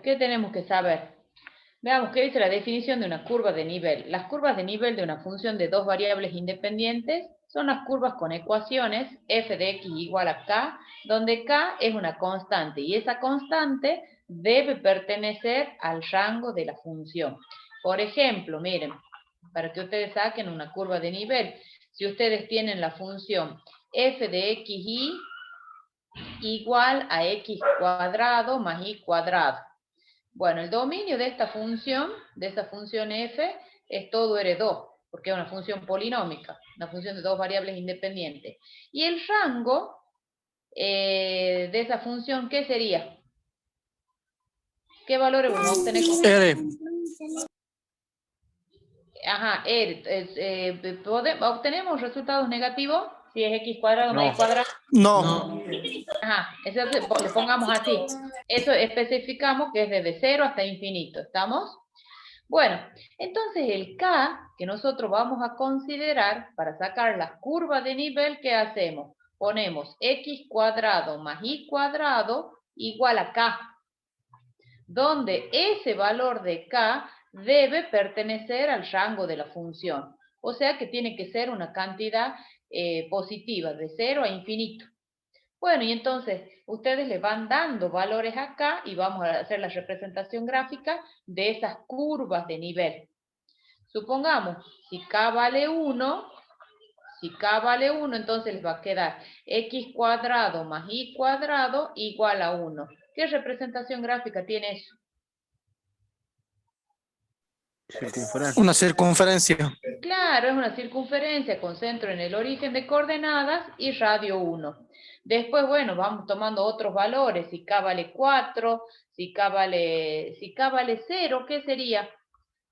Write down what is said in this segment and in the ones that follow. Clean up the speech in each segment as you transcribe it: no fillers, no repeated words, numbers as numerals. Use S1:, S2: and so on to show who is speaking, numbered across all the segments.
S1: ¿Qué tenemos que saber? Veamos qué dice la definición de una curva de nivel. Las curvas de nivel de una función de dos variables independientes son las curvas con ecuaciones f de x igual a k, donde k es una constante y esa constante debe pertenecer al rango de la función. Por ejemplo, miren, para que ustedes saquen una curva de nivel, si ustedes tienen la función f de xy igual a x cuadrado más y cuadrado. Bueno, el dominio de esta función, de esa función f, es todo R2, porque es una función polinómica, una función de dos variables independientes. Y el rango de esa función, ¿qué sería? ¿Qué valores vamos a obtener con
S2: R.
S1: Ajá, ¿obtenemos resultados negativos? Si es x cuadrado más y cuadrado.
S2: No.
S1: Ajá, eso le pongamos así. Eso especificamos que es desde 0 hasta infinito, ¿estamos? Bueno, entonces el K que nosotros vamos a considerar para sacar la curva de nivel, ¿qué hacemos? Ponemos x cuadrado más y cuadrado igual a K, donde ese valor de K debe pertenecer al rango de la función. O sea que tiene que ser una cantidad positiva, de 0 a infinito. Bueno, y entonces ustedes le van dando valores acá y vamos a hacer la representación gráfica de esas curvas de nivel. Supongamos, si K vale 1, entonces les va a quedar x cuadrado más y cuadrado igual a 1. ¿Qué representación gráfica tiene eso?
S2: Una circunferencia.
S1: Claro, es una circunferencia con centro en el origen de coordenadas y radio 1. Después, bueno, vamos tomando otros valores. Si K vale 4, si K vale 0, ¿qué sería?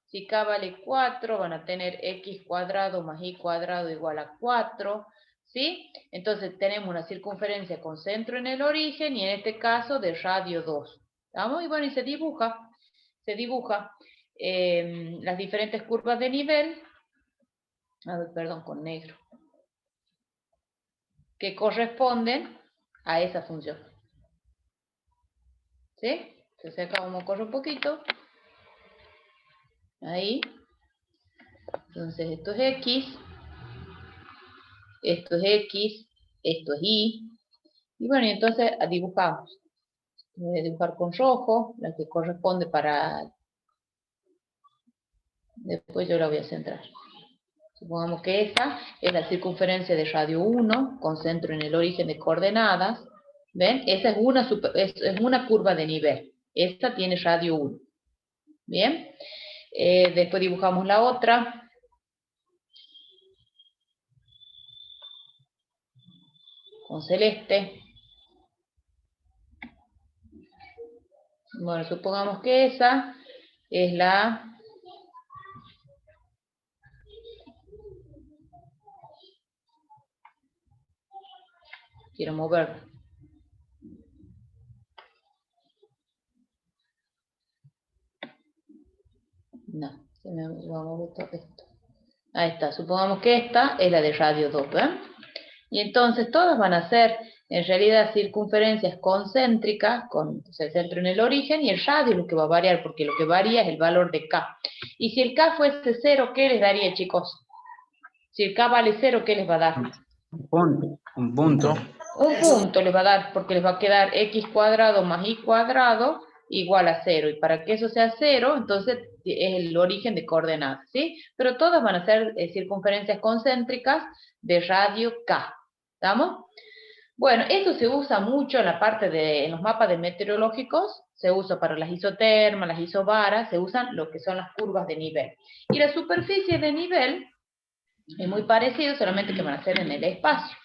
S1: Si K vale 4, van a tener x cuadrado más y cuadrado igual a 4, ¿sí? Entonces tenemos una circunferencia con centro en el origen y en este caso de radio 2. ¿Estamos? Y bueno, y se dibuja las diferentes curvas de nivel, perdón, con negro, que corresponden a esa función. ¿Sí? Entonces acá vamos a correr un poquito. Ahí. Entonces esto es X, esto es X, esto es Y. Y bueno, y entonces dibujamos. Voy a dibujar con rojo, la que corresponde para... Después yo la voy a centrar. Supongamos que esta es la circunferencia de radio 1, con centro en el origen de coordenadas. ¿Ven? Esa es una curva de nivel. Esta tiene radio 1. ¿Bien? Después dibujamos la otra. Con celeste. Bueno, supongamos que esa es la... Quiero mover. No, se me va a mover todo esto. Ahí está, supongamos que esta es la de radio 2, ¿ven? Y entonces todas van a ser en realidad circunferencias concéntricas, con el centro en el origen, y el radio es lo que va a variar, porque lo que varía es el valor de K. Y si el K fuese 0, ¿qué les daría, chicos? Si el K vale 0, ¿qué les va a dar?
S3: Un punto. Un punto.
S1: Un punto les va a dar, porque les va a quedar x cuadrado más y cuadrado igual a 0. Y para que eso sea 0, entonces es el origen de coordenadas, ¿sí? Pero todas van a ser circunferencias concéntricas de radio K. ¿Estamos? Bueno, esto se usa mucho en la parte en los mapas de meteorológicos, se usa para las isotermas, las isobaras, se usan lo que son las curvas de nivel. Y la superficie de nivel es muy parecido, solamente que van a ser en el espacio.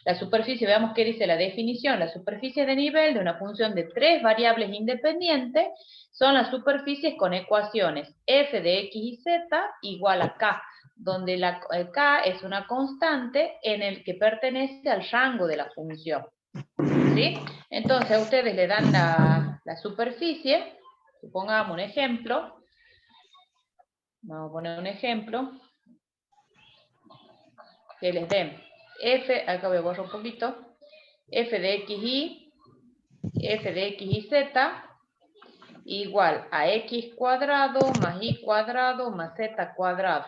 S1: La superficie, veamos qué dice la definición. La superficie de nivel de una función de tres variables independientes son las superficies con ecuaciones f de x y z igual a k, donde la k es una constante en el que pertenece al rango de la función. ¿Sí? Entonces a ustedes le dan la superficie, supongamos un ejemplo. Vamos a poner un ejemplo. Que les den f, acá voy a borrar un poquito, f de x y z igual a x cuadrado más y cuadrado más z cuadrado.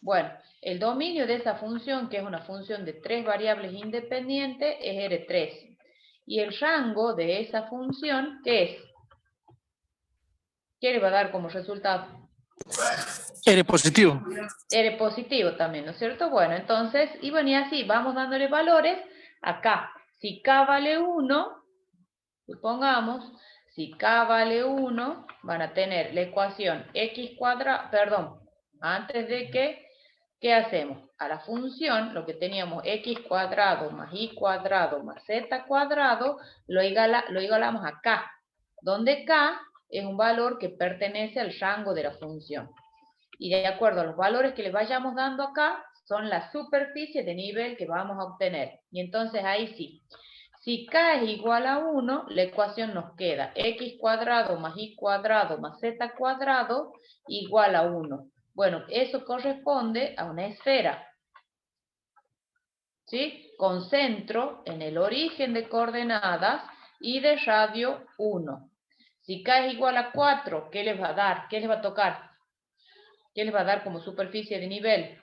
S1: Bueno, el dominio de esa función, que es una función de 3 variables independientes, es R3. Y el rango de esa función, ¿qué es? ¿Qué le va a dar como resultado?
S2: R positivo.
S1: R positivo también, ¿no es cierto? Bueno, entonces, y bueno, y así, vamos dándole valores acá. Si K vale 1, supongamos, si K vale 1, van a tener la ecuación x cuadrado, perdón, antes de que, ¿qué hacemos? A la función, lo que teníamos x cuadrado más y cuadrado más z cuadrado, lo igualamos a K, donde K es un valor que pertenece al rango de la función. Y de acuerdo a los valores que le vayamos dando acá, son la superficie de nivel que vamos a obtener. Y entonces ahí sí, si K es igual a 1, la ecuación nos queda x cuadrado más y cuadrado más z cuadrado igual a 1. Bueno, eso corresponde a una esfera, ¿sí? Con centro en el origen de coordenadas y de radio 1. Si K es igual a 4, ¿qué les va a dar? ¿Qué les va a tocar? ¿Qué les va a dar como superficie de nivel?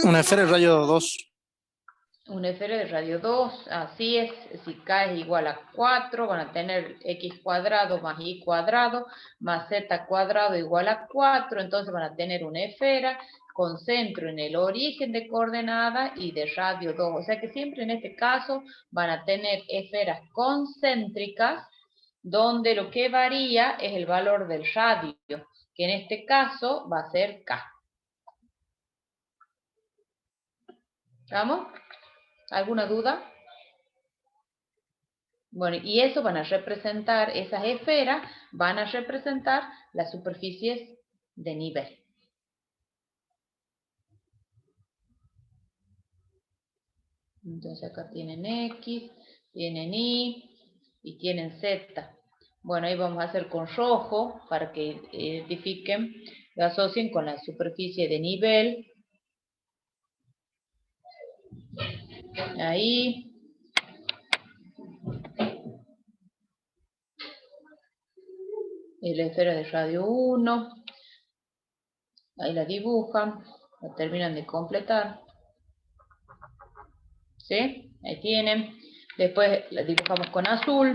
S2: Una esfera de radio 2.
S1: Una esfera de radio 2, así es. Si K es igual a 4, van a tener x cuadrado más y cuadrado más z cuadrado igual a 4, entonces van a tener una esfera con centro en el origen de coordenada y de radio 2. O sea que siempre en este caso van a tener esferas concéntricas donde lo que varía es el valor del radio, que en este caso va a ser K. ¿Vamos? ¿Alguna duda? Bueno, y eso van a representar, esas esferas van a representar las superficies de nivel. Entonces acá tienen X, tienen Y y tienen Z. Bueno, ahí vamos a hacer con rojo para que identifiquen, lo asocien con la superficie de nivel. Ahí. Y la esfera de radio 1. Ahí la dibujan, la terminan de completar. ¿Sí? Ahí tienen. Después la dibujamos con azul.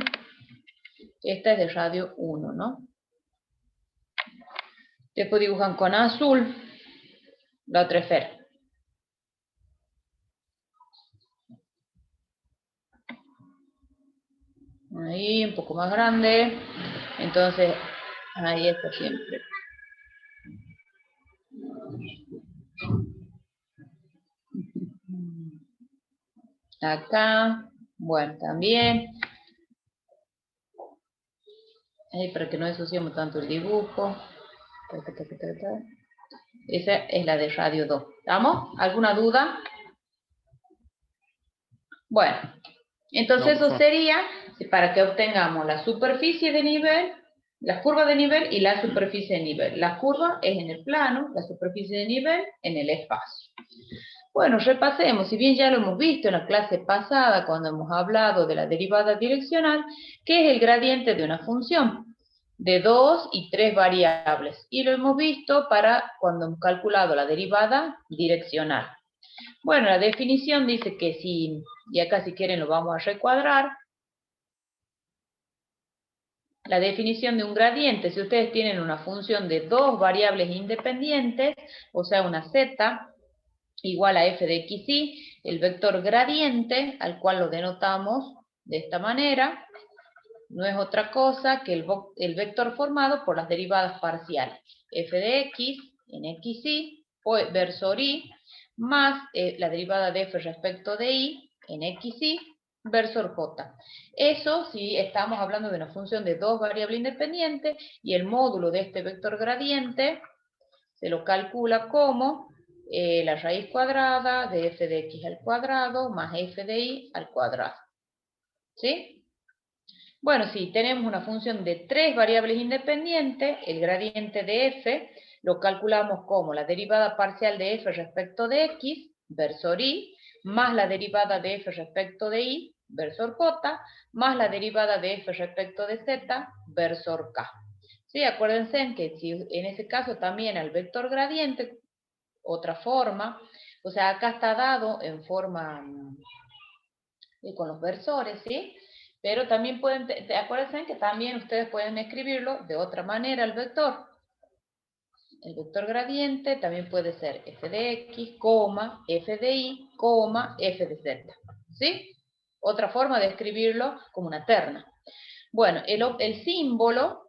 S1: Esta es de radio 1, ¿no? Después dibujan con azul la otra esfera. Ahí, un poco más grande. Entonces, ahí está siempre. Acá, bueno, también. Ahí para que no ensuciemos tanto el dibujo. Esa es la de radio 2. ¿Estamos? ¿Alguna duda? Bueno, entonces eso sería para que obtengamos la superficie de nivel, la curva de nivel y la superficie de nivel. La curva es en el plano, la superficie de nivel en el espacio. Bueno, repasemos, si bien ya lo hemos visto en la clase pasada cuando hemos hablado de la derivada direccional, que es el gradiente de una función de 2 y 3 variables. Y lo hemos visto para cuando hemos calculado la derivada direccional. Bueno, la definición dice que si, y acá si quieren lo vamos a recuadrar, la definición de un gradiente, si ustedes tienen una función de 2 variables independientes, o sea una z igual a f de x, y, el vector gradiente, al cual lo denotamos de esta manera, no es otra cosa que el vector formado por las derivadas parciales, f de x en xy, versor y, más la derivada de f respecto de y en xy, versor j. Eso si estamos hablando de una función de 2 variables independientes, y el módulo de este vector gradiente se lo calcula como la raíz cuadrada de f de x al cuadrado más f de y al cuadrado. ¿Sí? Bueno, si tenemos una función de 3 variables independientes, el gradiente de f lo calculamos como la derivada parcial de f respecto de x, versor y, más la derivada de f respecto de y, versor j, más la derivada de f respecto de z, versor k. ¿Sí? Acuérdense en que si en ese caso también al vector gradiente, otra forma, o sea, acá está dado en forma con los versores, ¿sí? Pero también pueden, acuérdense que también ustedes pueden escribirlo de otra manera el vector. El vector gradiente también puede ser f de x, f de y, f de z, ¿sí? Otra forma de escribirlo como una terna. Bueno, el símbolo,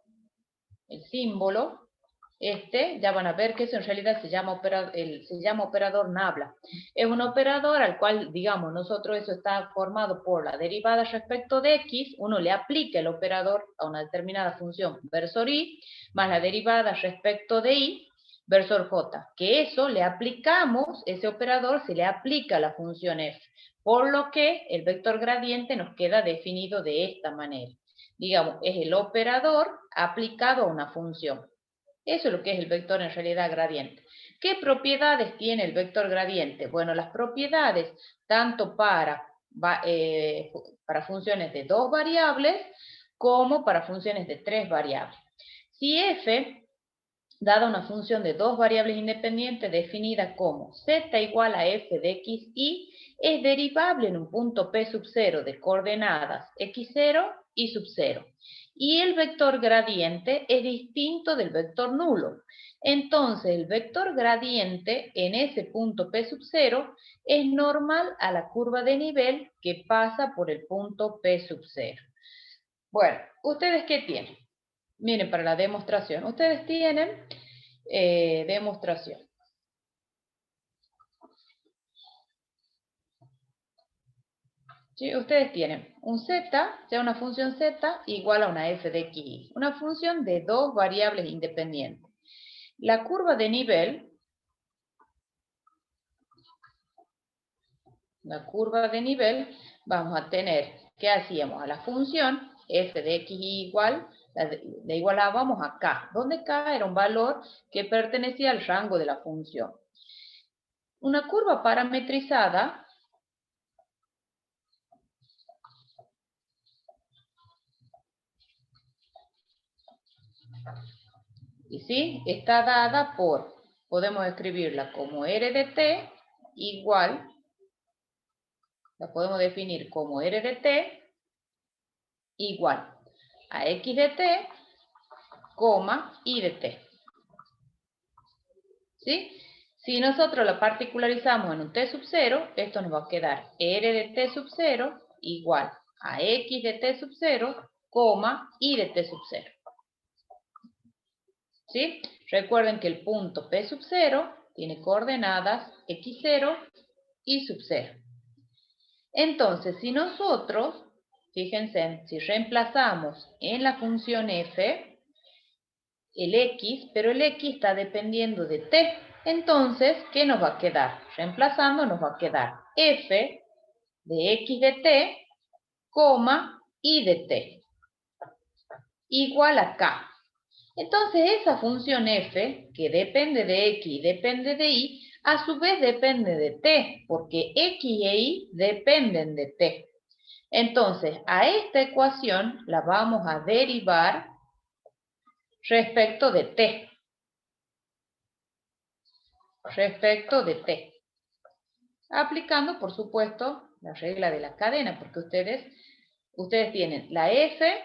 S1: ya van a ver que eso en realidad se llama operador nabla. Es un operador al cual, digamos, nosotros eso está formado por la derivada respecto de x, uno le aplica el operador a una determinada función versor y, más la derivada respecto de y, versor j, que eso le aplicamos, ese operador se le aplica a la función f, por lo que el vector gradiente nos queda definido de esta manera. Digamos, es el operador aplicado a una función. Eso es lo que es el vector en realidad gradiente. ¿Qué propiedades tiene el vector gradiente? Bueno, las propiedades tanto para funciones de 2 variables como para funciones de 3 variables. Si f, dada una función de 2 variables independientes definida como z igual a f de x, y, es derivable en un punto P sub 0 de coordenadas x0 y sub 0. Y el vector gradiente es distinto del vector nulo. Entonces, el vector gradiente en ese punto P sub 0 es normal a la curva de nivel que pasa por el punto P sub 0. Bueno, ¿ustedes qué tienen? Miren, para la demostración, ustedes tienen demostración. ¿Sí? Ustedes tienen un z, sea una función z igual a una f de x, una función de 2 variables independientes. La curva de nivel, vamos a tener, ¿qué hacíamos? A la función f de x igual, la igualábamos a k, donde k era un valor que pertenecía al rango de la función. Una curva parametrizada y sí, está dada por, podemos escribirla como r de t igual, la podemos definir como r de t igual a x de t, y de t. ¿Sí? Si nosotros la particularizamos en un t sub 0, esto nos va a quedar r de t sub 0 igual a x de t sub 0, y de t sub 0. ¿Sí? Recuerden que el punto P sub 0 tiene coordenadas x0 y sub 0. Entonces, si nosotros, fíjense, si reemplazamos en la función f el x, pero el x está dependiendo de t, entonces, ¿qué nos va a quedar? Reemplazando nos va a quedar f de x de t, y de t, igual a k. Entonces, esa función f, que depende de x y depende de y, a su vez depende de t, porque x e y dependen de t. Entonces, a esta ecuación la vamos a derivar respecto de t. Aplicando, por supuesto, la regla de la cadena, porque ustedes tienen la f,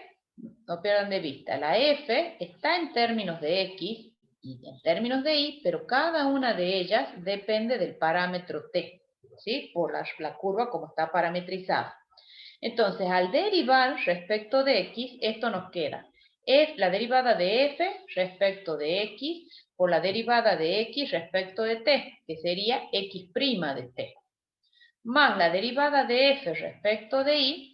S1: no pierdan de vista, la f está en términos de x y en términos de y, pero cada una de ellas depende del parámetro t, ¿sí? Por la curva como está parametrizada. Entonces, al derivar respecto de x, esto nos queda la derivada de f respecto de x por la derivada de x respecto de t, que sería x' de t, más la derivada de f respecto de y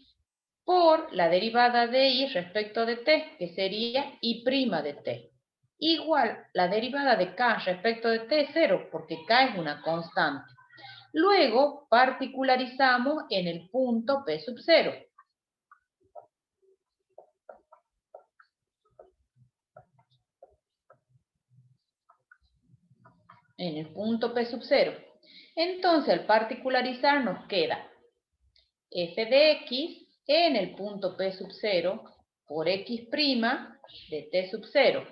S1: por la derivada de y respecto de t, que sería y' de t. Igual, la derivada de k respecto de t es 0, porque k es una constante. Luego, particularizamos en el punto P sub 0. En el punto P sub 0. Entonces, al particularizar nos queda f de x en el punto P sub 0 por x' de t sub 0,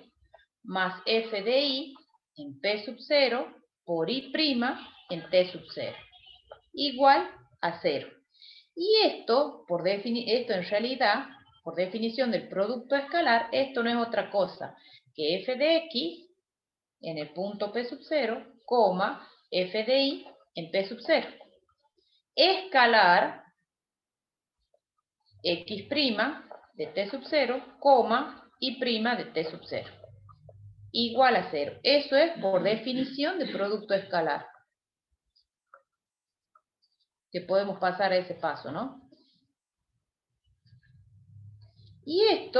S1: más f de y en P sub 0 por y' en t sub 0, igual a 0. Y esto, esto en realidad, por definición del producto escalar, esto no es otra cosa que f de x en el punto P sub 0, coma, f de y en P sub 0. Escalar x' de t sub 0, coma, y' de t sub 0. Igual a 0. Eso es por definición de producto escalar. Que podemos pasar a ese paso, ¿no? Y el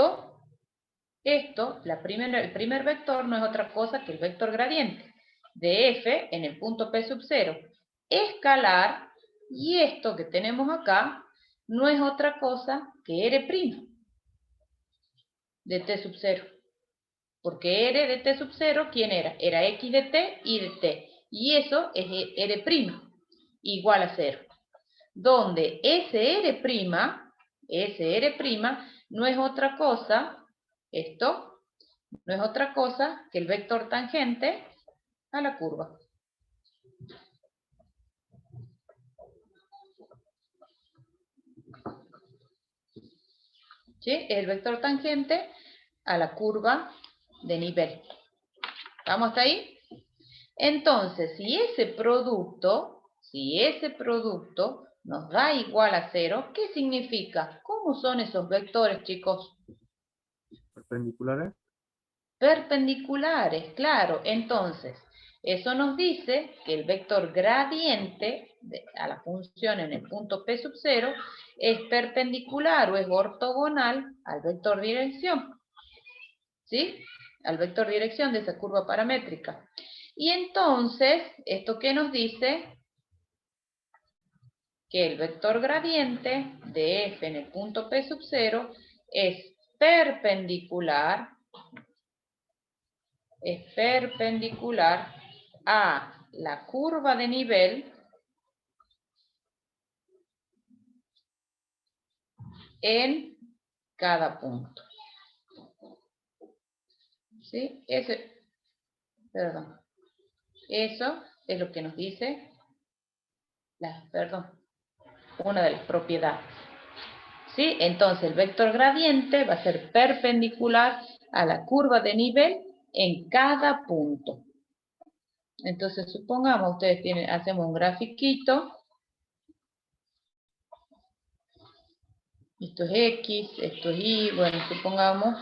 S1: primer vector no es otra cosa que el vector gradiente de f en el punto P sub 0. Escalar, y esto que tenemos acá, no es otra cosa que R' de t sub 0. Porque R de t sub 0, ¿quién era? Era x de t y de t. Y eso es R' igual a 0. Donde ese R' no es otra cosa, esto, no es otra cosa que el vector tangente a la curva. ¿Sí? Es el vector tangente a la curva de nivel. ¿Estamos hasta ahí? Entonces, si ese producto nos da igual a 0, ¿qué significa? ¿Cómo son esos vectores, chicos?
S3: Perpendiculares.
S1: Perpendiculares, claro. Entonces, eso nos dice que el vector gradiente a la función en el punto P sub 0 es perpendicular o es ortogonal al vector dirección. ¿Sí? Al vector dirección de esa curva paramétrica. Y entonces, ¿esto qué nos dice? Que el vector gradiente de f en el punto P sub 0 es perpendicular a la curva de nivel en cada punto. ¿Sí? Eso es lo que nos dice una de las propiedades. ¿Sí? Entonces el vector gradiente va a ser perpendicular a la curva de nivel en cada punto. Entonces supongamos, hacemos un grafiquito. Esto es X, esto es Y, bueno, supongamos.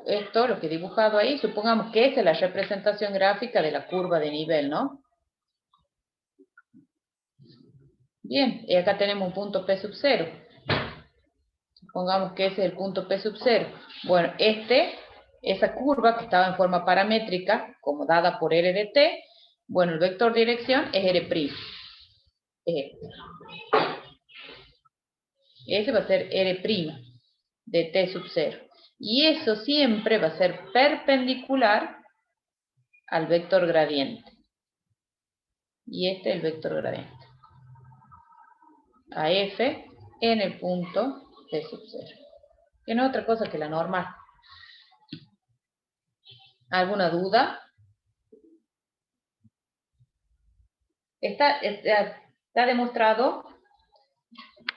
S1: Esto, lo que he dibujado ahí, supongamos que esta es la representación gráfica de la curva de nivel, ¿no? Bien, y acá tenemos un punto P sub 0. Supongamos que ese es el punto P sub 0. Bueno, esa curva que estaba en forma paramétrica, como dada por R de t, bueno, el vector dirección es R'. Es este. Ese va a ser R' de t sub 0. Y eso siempre va a ser perpendicular al vector gradiente. Y este es el vector gradiente. A f en el punto P sub 0. Que no es otra cosa que la normal. ¿Alguna duda? Está demostrado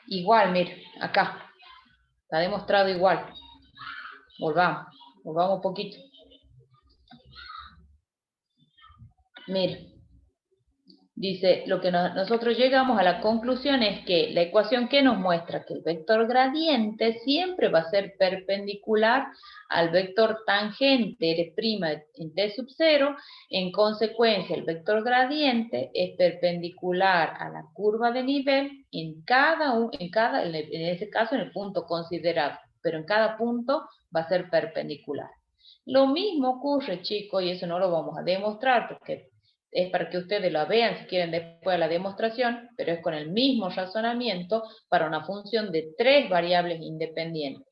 S1: igual, mire, acá. Está demostrado igual. Volvamos un poquito. Mire, dice, lo que nosotros llegamos a la conclusión es que la ecuación que nos muestra que el vector gradiente siempre va a ser perpendicular al vector tangente R' en t sub 0, en consecuencia el vector gradiente es perpendicular a la curva de nivel en ese caso en el punto considerado, pero en cada punto va a ser perpendicular. Lo mismo ocurre, chicos, y eso no lo vamos a demostrar porque es para que ustedes la vean si quieren después de la demostración, pero es con el mismo razonamiento para una función de 3 variables independientes.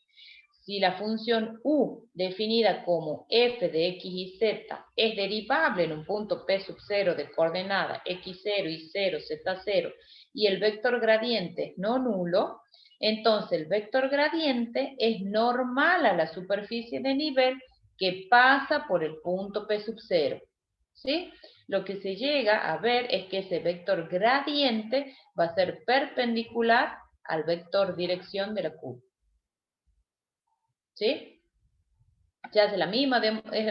S1: si la función u, definida como f de x y z, es derivable en un punto p sub 0 de coordenada x0, y0, z0, y el vector gradiente es no nulo, entonces el vector gradiente es normal a la superficie de nivel que pasa por el punto p sub 0. ¿Sí? Lo que se llega a ver es que ese vector gradiente va a ser perpendicular al vector dirección de la curva. ¿Sí? Se hace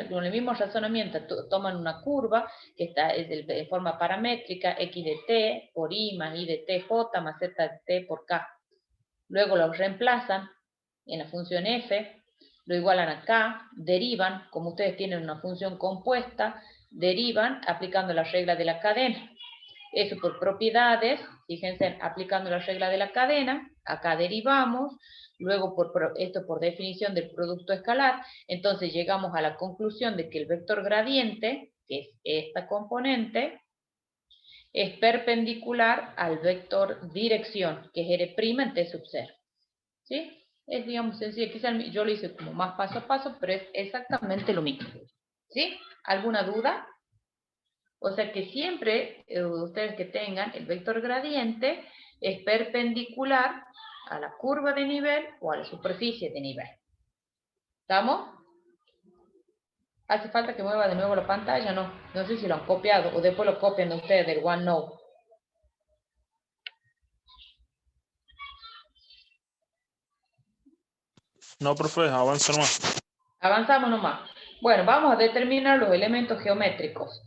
S1: con el mismo razonamiento, toman una curva que es de forma paramétrica, x de t por y más y de t j más z de t por k. Luego lo reemplazan en la función f, lo igualan a k, derivan, como ustedes tienen una función compuesta, derivan aplicando la regla de la cadena. Eso por propiedades, fíjense, aplicando la regla de la cadena, acá derivamos, luego esto por definición del producto escalar, entonces llegamos a la conclusión de que el vector gradiente, que es esta componente, es perpendicular al vector dirección, que es R' en T sub 0. ¿Sí? Es, digamos, sencillo. Quizá yo lo hice como más paso a paso, pero es exactamente lo mismo. ¿Sí? ¿Alguna duda? O sea que siempre ustedes que tengan el vector gradiente es perpendicular a la curva de nivel o a la superficie de nivel. ¿Estamos? ¿Hace falta que mueva de nuevo la pantalla? No. No sé si lo han copiado o después lo copian de ustedes del OneNote.
S4: No, profe, avanza nomás.
S1: Avanzamos nomás. Bueno, vamos a determinar los elementos geométricos.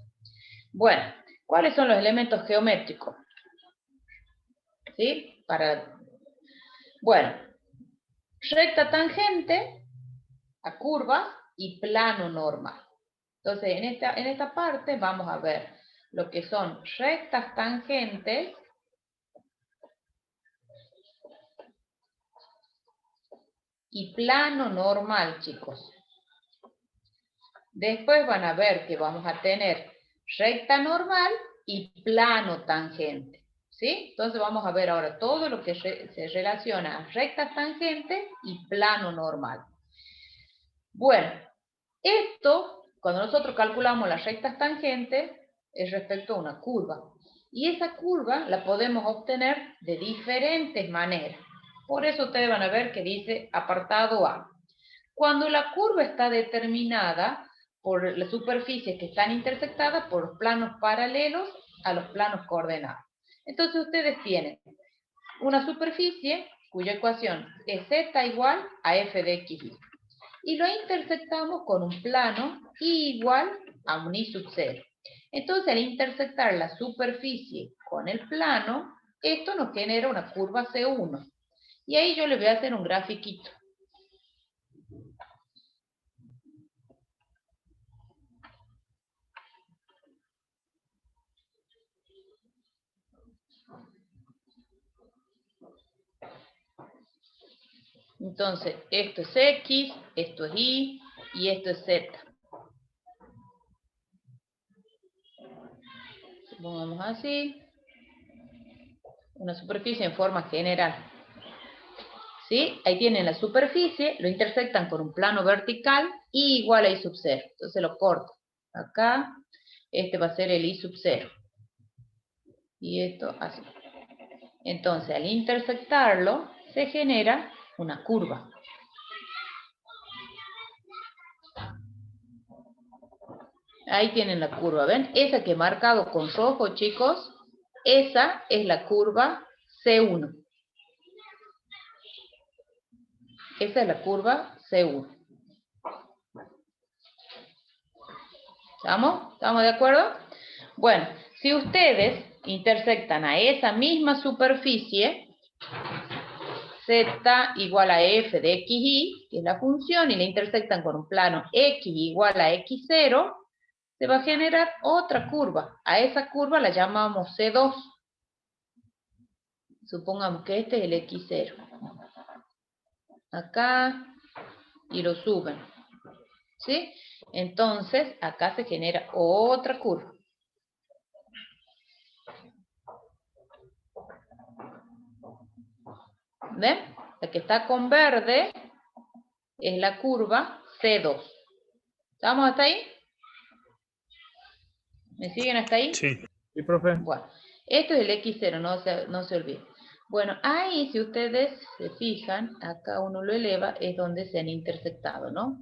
S1: Bueno, ¿cuáles son los elementos geométricos? ¿Sí? Bueno, recta tangente a curvas y plano normal. Entonces, en esta parte vamos a ver lo que son rectas tangentes y plano normal, chicos. Después van a ver que vamos a tener recta normal y plano tangente. ¿Sí? Entonces vamos a ver ahora todo lo que se relaciona a rectas tangentes y plano normal. Bueno, esto, cuando nosotros calculamos las rectas tangentes, es respecto a una curva. Y esa curva la podemos obtener de diferentes maneras. Por eso ustedes van a ver que dice apartado A. Cuando la curva está determinada por las superficies que están intersectadas por los planos paralelos a los planos coordenados. Entonces ustedes tienen una superficie cuya ecuación es z igual a f de x, y lo intersectamos con un plano y igual a un y sub 0. Entonces, al intersectar la superficie con el plano, esto nos genera una curva C1. Y ahí yo le voy a hacer un grafiquito. Entonces, esto es X, esto es Y y esto es Z. Pongamos así. Una superficie en forma general. ¿Sí? Ahí tienen la superficie, lo intersectan con un plano vertical y igual a y sub 0. Entonces lo corto. Acá, este va a ser el y sub 0. Y esto así. Entonces, al intersectarlo, se genera una curva. Ahí tienen la curva, ¿ven? Esa que he marcado con rojo, chicos, esa es la curva C1. Esa es la curva C1. ¿Estamos? ¿Estamos de acuerdo? Bueno, si ustedes intersectan a esa misma superficie, z igual a f de xy, que es la función, y la intersectan con un plano x igual a x0, se va a generar otra curva. A esa curva la llamamos C2. Supongamos que este es el x0. Acá, y lo suben. ¿Sí? Entonces, acá se genera otra curva. ¿Ven? La que está con verde es la curva C2. ¿Estamos hasta ahí? ¿Me siguen hasta ahí?
S4: Sí.
S3: Sí, profe.
S1: Bueno, esto es el X0, no se olviden. Bueno, ahí si ustedes se fijan, acá uno lo eleva, es donde se han intersectado, ¿no?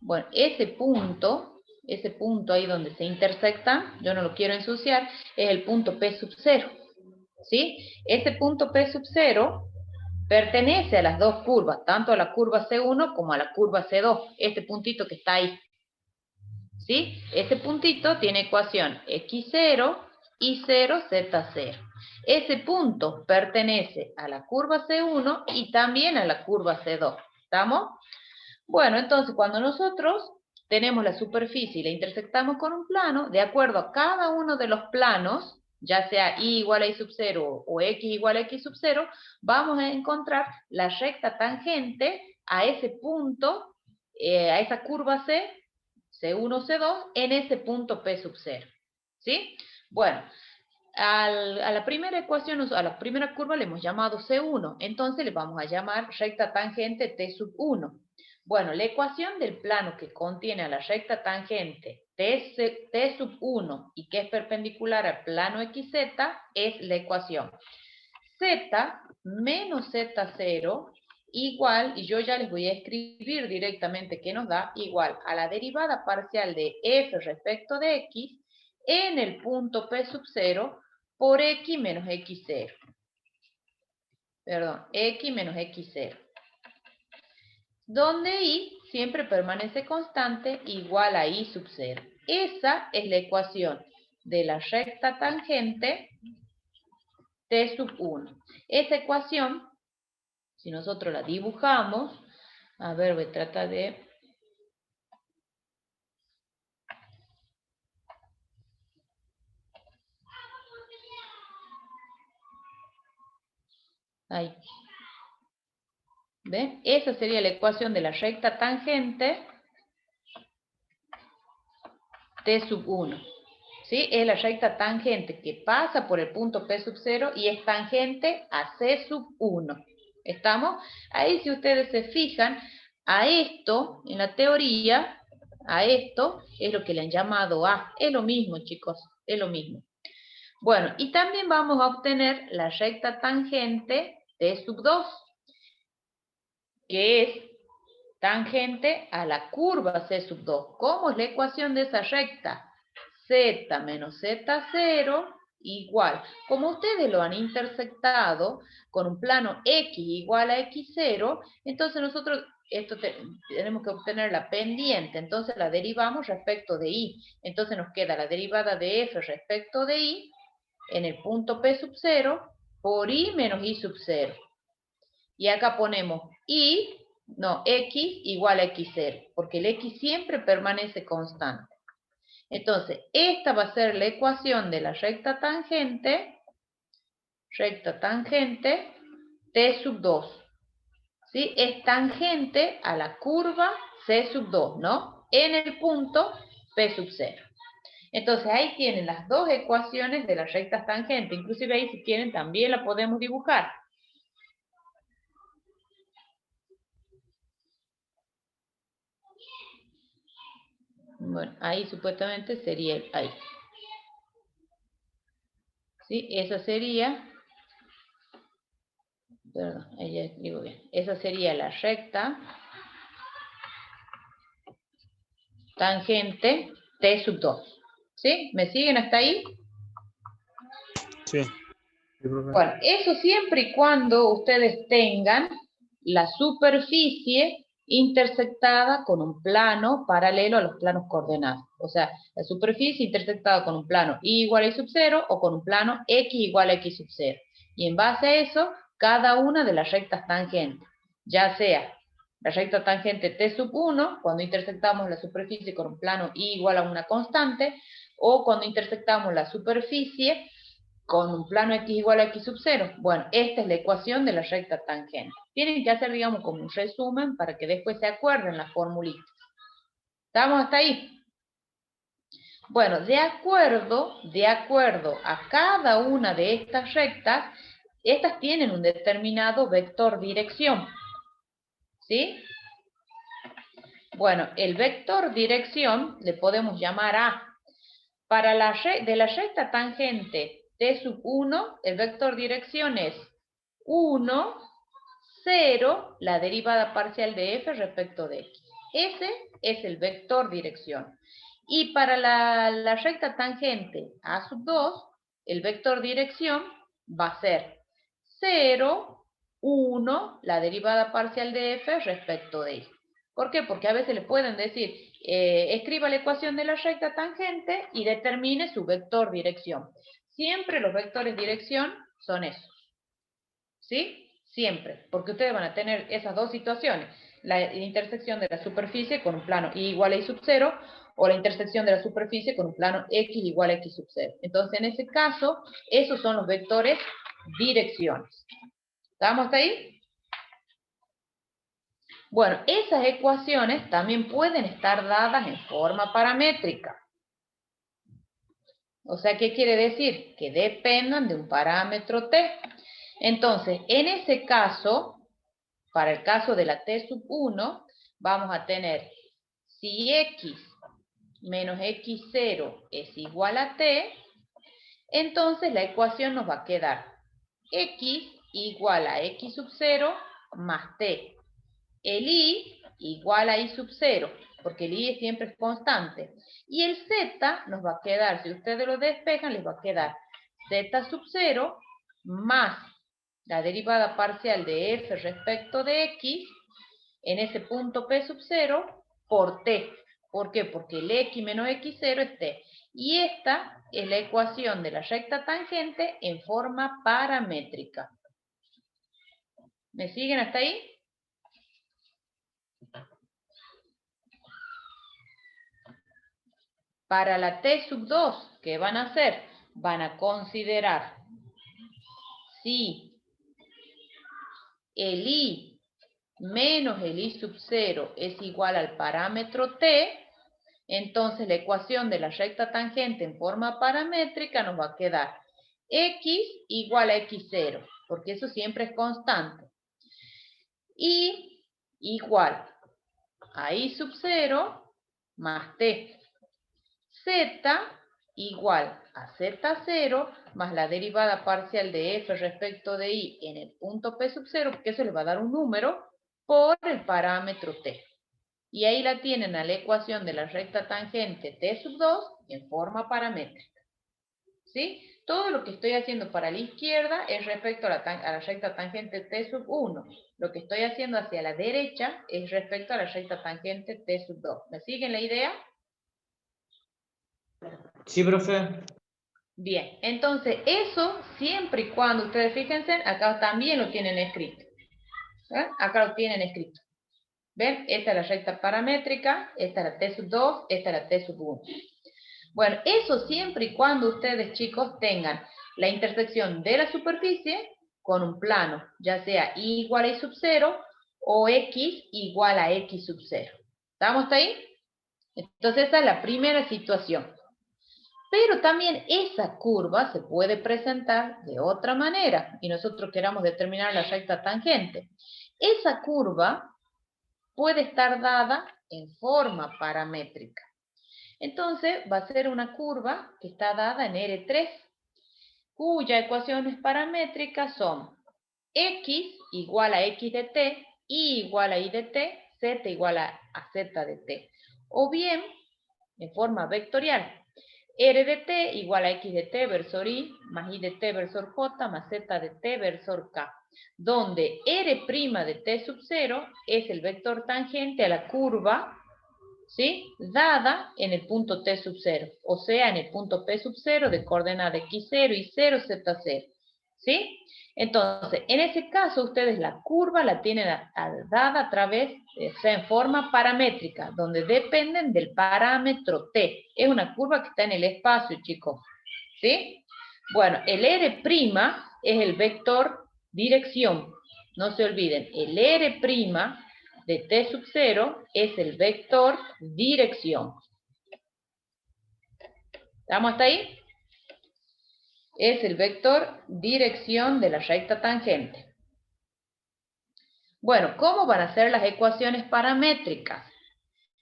S1: Bueno, ese punto ahí donde se intersectan, yo no lo quiero ensuciar, es el punto P sub 0, ¿sí? Ese punto P sub 0 pertenece a las dos curvas, tanto a la curva C1 como a la curva C2, este puntito que está ahí, ¿sí? Este puntito tiene ecuación X0 y 0, Z0. Ese punto pertenece a la curva C1 y también a la curva C2, ¿estamos? Bueno, entonces cuando nosotros tenemos la superficie y la intersectamos con un plano, de acuerdo a cada uno de los planos, ya sea y igual a y sub 0 o x igual a x sub 0, vamos a encontrar la recta tangente a ese punto, a esa curva C, C1, C2, en ese punto P sub 0. ¿Sí? Bueno, a la primera ecuación, a la primera curva le hemos llamado C1, entonces le vamos a llamar recta tangente T sub 1. Bueno, la ecuación del plano que contiene a la recta tangente T sub 1 y que es perpendicular al plano XZ es la ecuación Z menos Z0 igual, y yo ya les voy a escribir directamente que nos da, igual a la derivada parcial de f respecto de x en el punto P sub 0 por x menos x0. Perdón, x menos x0. Donde y siempre permanece constante igual a y sub 0. Esa es la ecuación de la recta tangente T sub 1. Esa ecuación, si nosotros la dibujamos, a ver, voy a tratar de... Ahí. ¿Ven? Esa sería la ecuación de la recta tangente T sub 1. ¿Sí? Es la recta tangente que pasa por el punto P sub 0 y es tangente a C sub 1. ¿Estamos? Ahí si ustedes se fijan, a esto, en la teoría, a esto es lo que le han llamado A. Es lo mismo, chicos, es lo mismo. Bueno, y también vamos a obtener la recta tangente T sub 2, que es tangente a la curva C sub 2. ¿Cómo es la ecuación de esa recta? Z menos Z0 igual. Como ustedes lo han intersectado con un plano X igual a X0, entonces nosotros tenemos que obtener la pendiente, entonces la derivamos respecto de Y. Entonces nos queda la derivada de F respecto de Y en el punto P sub 0 por Y menos Y sub 0. Y acá ponemos X igual a X0, porque el X siempre permanece constante. Entonces, esta va a ser la ecuación de la recta tangente T sub 2. ¿Sí? Es tangente a la curva C sub 2, ¿no? En el punto P sub 0. Entonces, ahí tienen las dos ecuaciones de las rectas tangentes. Inclusive ahí, si quieren, también la podemos dibujar. Bueno, ahí supuestamente sería el ahí. ¿Sí? Esa sería... Perdón, ahí ya escribo bien. Esa sería la recta tangente T sub 2. ¿Sí? ¿Me siguen hasta ahí?
S4: Sí.
S3: Sí, profe.
S1: Bueno, eso siempre y cuando ustedes tengan la superficie intersectada con un plano paralelo a los planos coordenados. O sea, la superficie intersectada con un plano y igual a y sub 0 o con un plano x igual a x sub 0. Y en base a eso, cada una de las rectas tangentes, ya sea la recta tangente T sub 1, cuando intersectamos la superficie con un plano y igual a una constante, o cuando intersectamos la superficie con un plano x igual a x sub 0. Bueno, esta es la ecuación de la recta tangente. Tienen que hacer, digamos, como un resumen para que después se acuerden las formulitas. ¿Estamos hasta ahí? Bueno, de acuerdo a cada una de estas rectas, estas tienen un determinado vector dirección. ¿Sí? Bueno, el vector dirección le podemos llamar A. Para de la recta tangente T sub 1, el vector dirección es 1, 0, la derivada parcial de f respecto de x. Ese es el vector dirección. Y para la recta tangente A sub 2, el vector dirección va a ser 0, 1, la derivada parcial de f respecto de y. ¿Por qué? Porque a veces le pueden decir, escriba la ecuación de la recta tangente y determine su vector dirección. Siempre los vectores dirección son esos. ¿Sí? Siempre. Porque ustedes van a tener esas dos situaciones. La intersección de la superficie con un plano y igual a y sub 0, o la intersección de la superficie con un plano x igual a x sub 0. Entonces, en ese caso, esos son los vectores direcciones. ¿Estamos hasta ahí? Bueno, esas ecuaciones también pueden estar dadas en forma paramétrica. O sea, ¿qué quiere decir? Que dependan de un parámetro t. Entonces, en ese caso, para el caso de la t sub 1, vamos a tener si x menos x0 es igual a t, entonces la ecuación nos va a quedar x igual a x sub 0 más t. El i igual a i sub 0, porque el i siempre es constante. Y el z nos va a quedar, si ustedes lo despejan, les va a quedar z sub 0 más la derivada parcial de f respecto de x en ese punto p sub 0 por t. ¿Por qué? Porque el x menos x0 es t. Y esta es la ecuación de la recta tangente en forma paramétrica. ¿Me siguen hasta ahí? Para la t sub 2, ¿qué van a hacer? Van a considerar si el i menos el i sub 0 es igual al parámetro t, entonces la ecuación de la recta tangente en forma paramétrica nos va a quedar x igual a x0, porque eso siempre es constante. Y igual a i sub 0 más t. Z igual a z0 más la derivada parcial de f respecto de y en el punto p sub 0, porque eso le va a dar un número por el parámetro t. Y ahí la tienen a la ecuación de la recta tangente t sub 2 en forma paramétrica. ¿Sí? Todo lo que estoy haciendo para la izquierda es respecto a la recta tangente t sub 1. Lo que estoy haciendo hacia la derecha es respecto a la recta tangente t sub 2. ¿Me siguen la idea?
S5: Sí, profe.
S1: Bien, entonces eso siempre y cuando, ustedes fíjense, acá también lo tienen escrito. ¿Eh? Acá lo tienen escrito. ¿Ven? Esta es la recta paramétrica, esta es la T sub 2, esta es la T sub 1. Bueno, eso siempre y cuando ustedes, chicos, tengan la intersección de la superficie con un plano, ya sea y igual a y sub 0 o x igual a x sub 0. ¿Estamos hasta ahí? Entonces esa es la primera situación. Pero también esa curva se puede presentar de otra manera y nosotros queramos determinar la recta tangente. Esa curva puede estar dada en forma paramétrica. Entonces va a ser una curva que está dada en R3, cuyas ecuaciones paramétricas son x igual a x de t, y igual a y de t, z igual a z de t. O bien, en forma vectorial, R de t igual a x de t versor i, más y de t versor j, más z de t versor k, donde R' de t sub 0 es el vector tangente a la curva, ¿sí?, dada en el punto t sub 0, o sea, en el punto p sub 0 de coordenada x0, y0, z0, ¿sí? Entonces, en ese caso, ustedes la curva la tienen dada a través, o sea, en forma paramétrica, donde dependen del parámetro t. Es una curva que está en el espacio, chicos, ¿sí? Bueno, el R' es el vector dirección. No se olviden, el R' de t sub 0 es el vector dirección. ¿Estamos hasta ahí? Es el vector dirección de la recta tangente. Bueno, ¿cómo van a ser las ecuaciones paramétricas?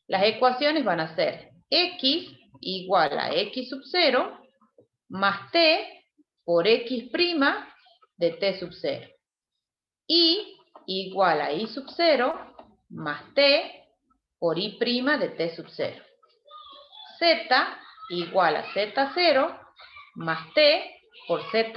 S1: Las ecuaciones van a ser x igual a x sub 0 más t por x' de t sub 0. Y igual a y sub 0 más t por y' de t sub 0. Z igual a z0 más t por z'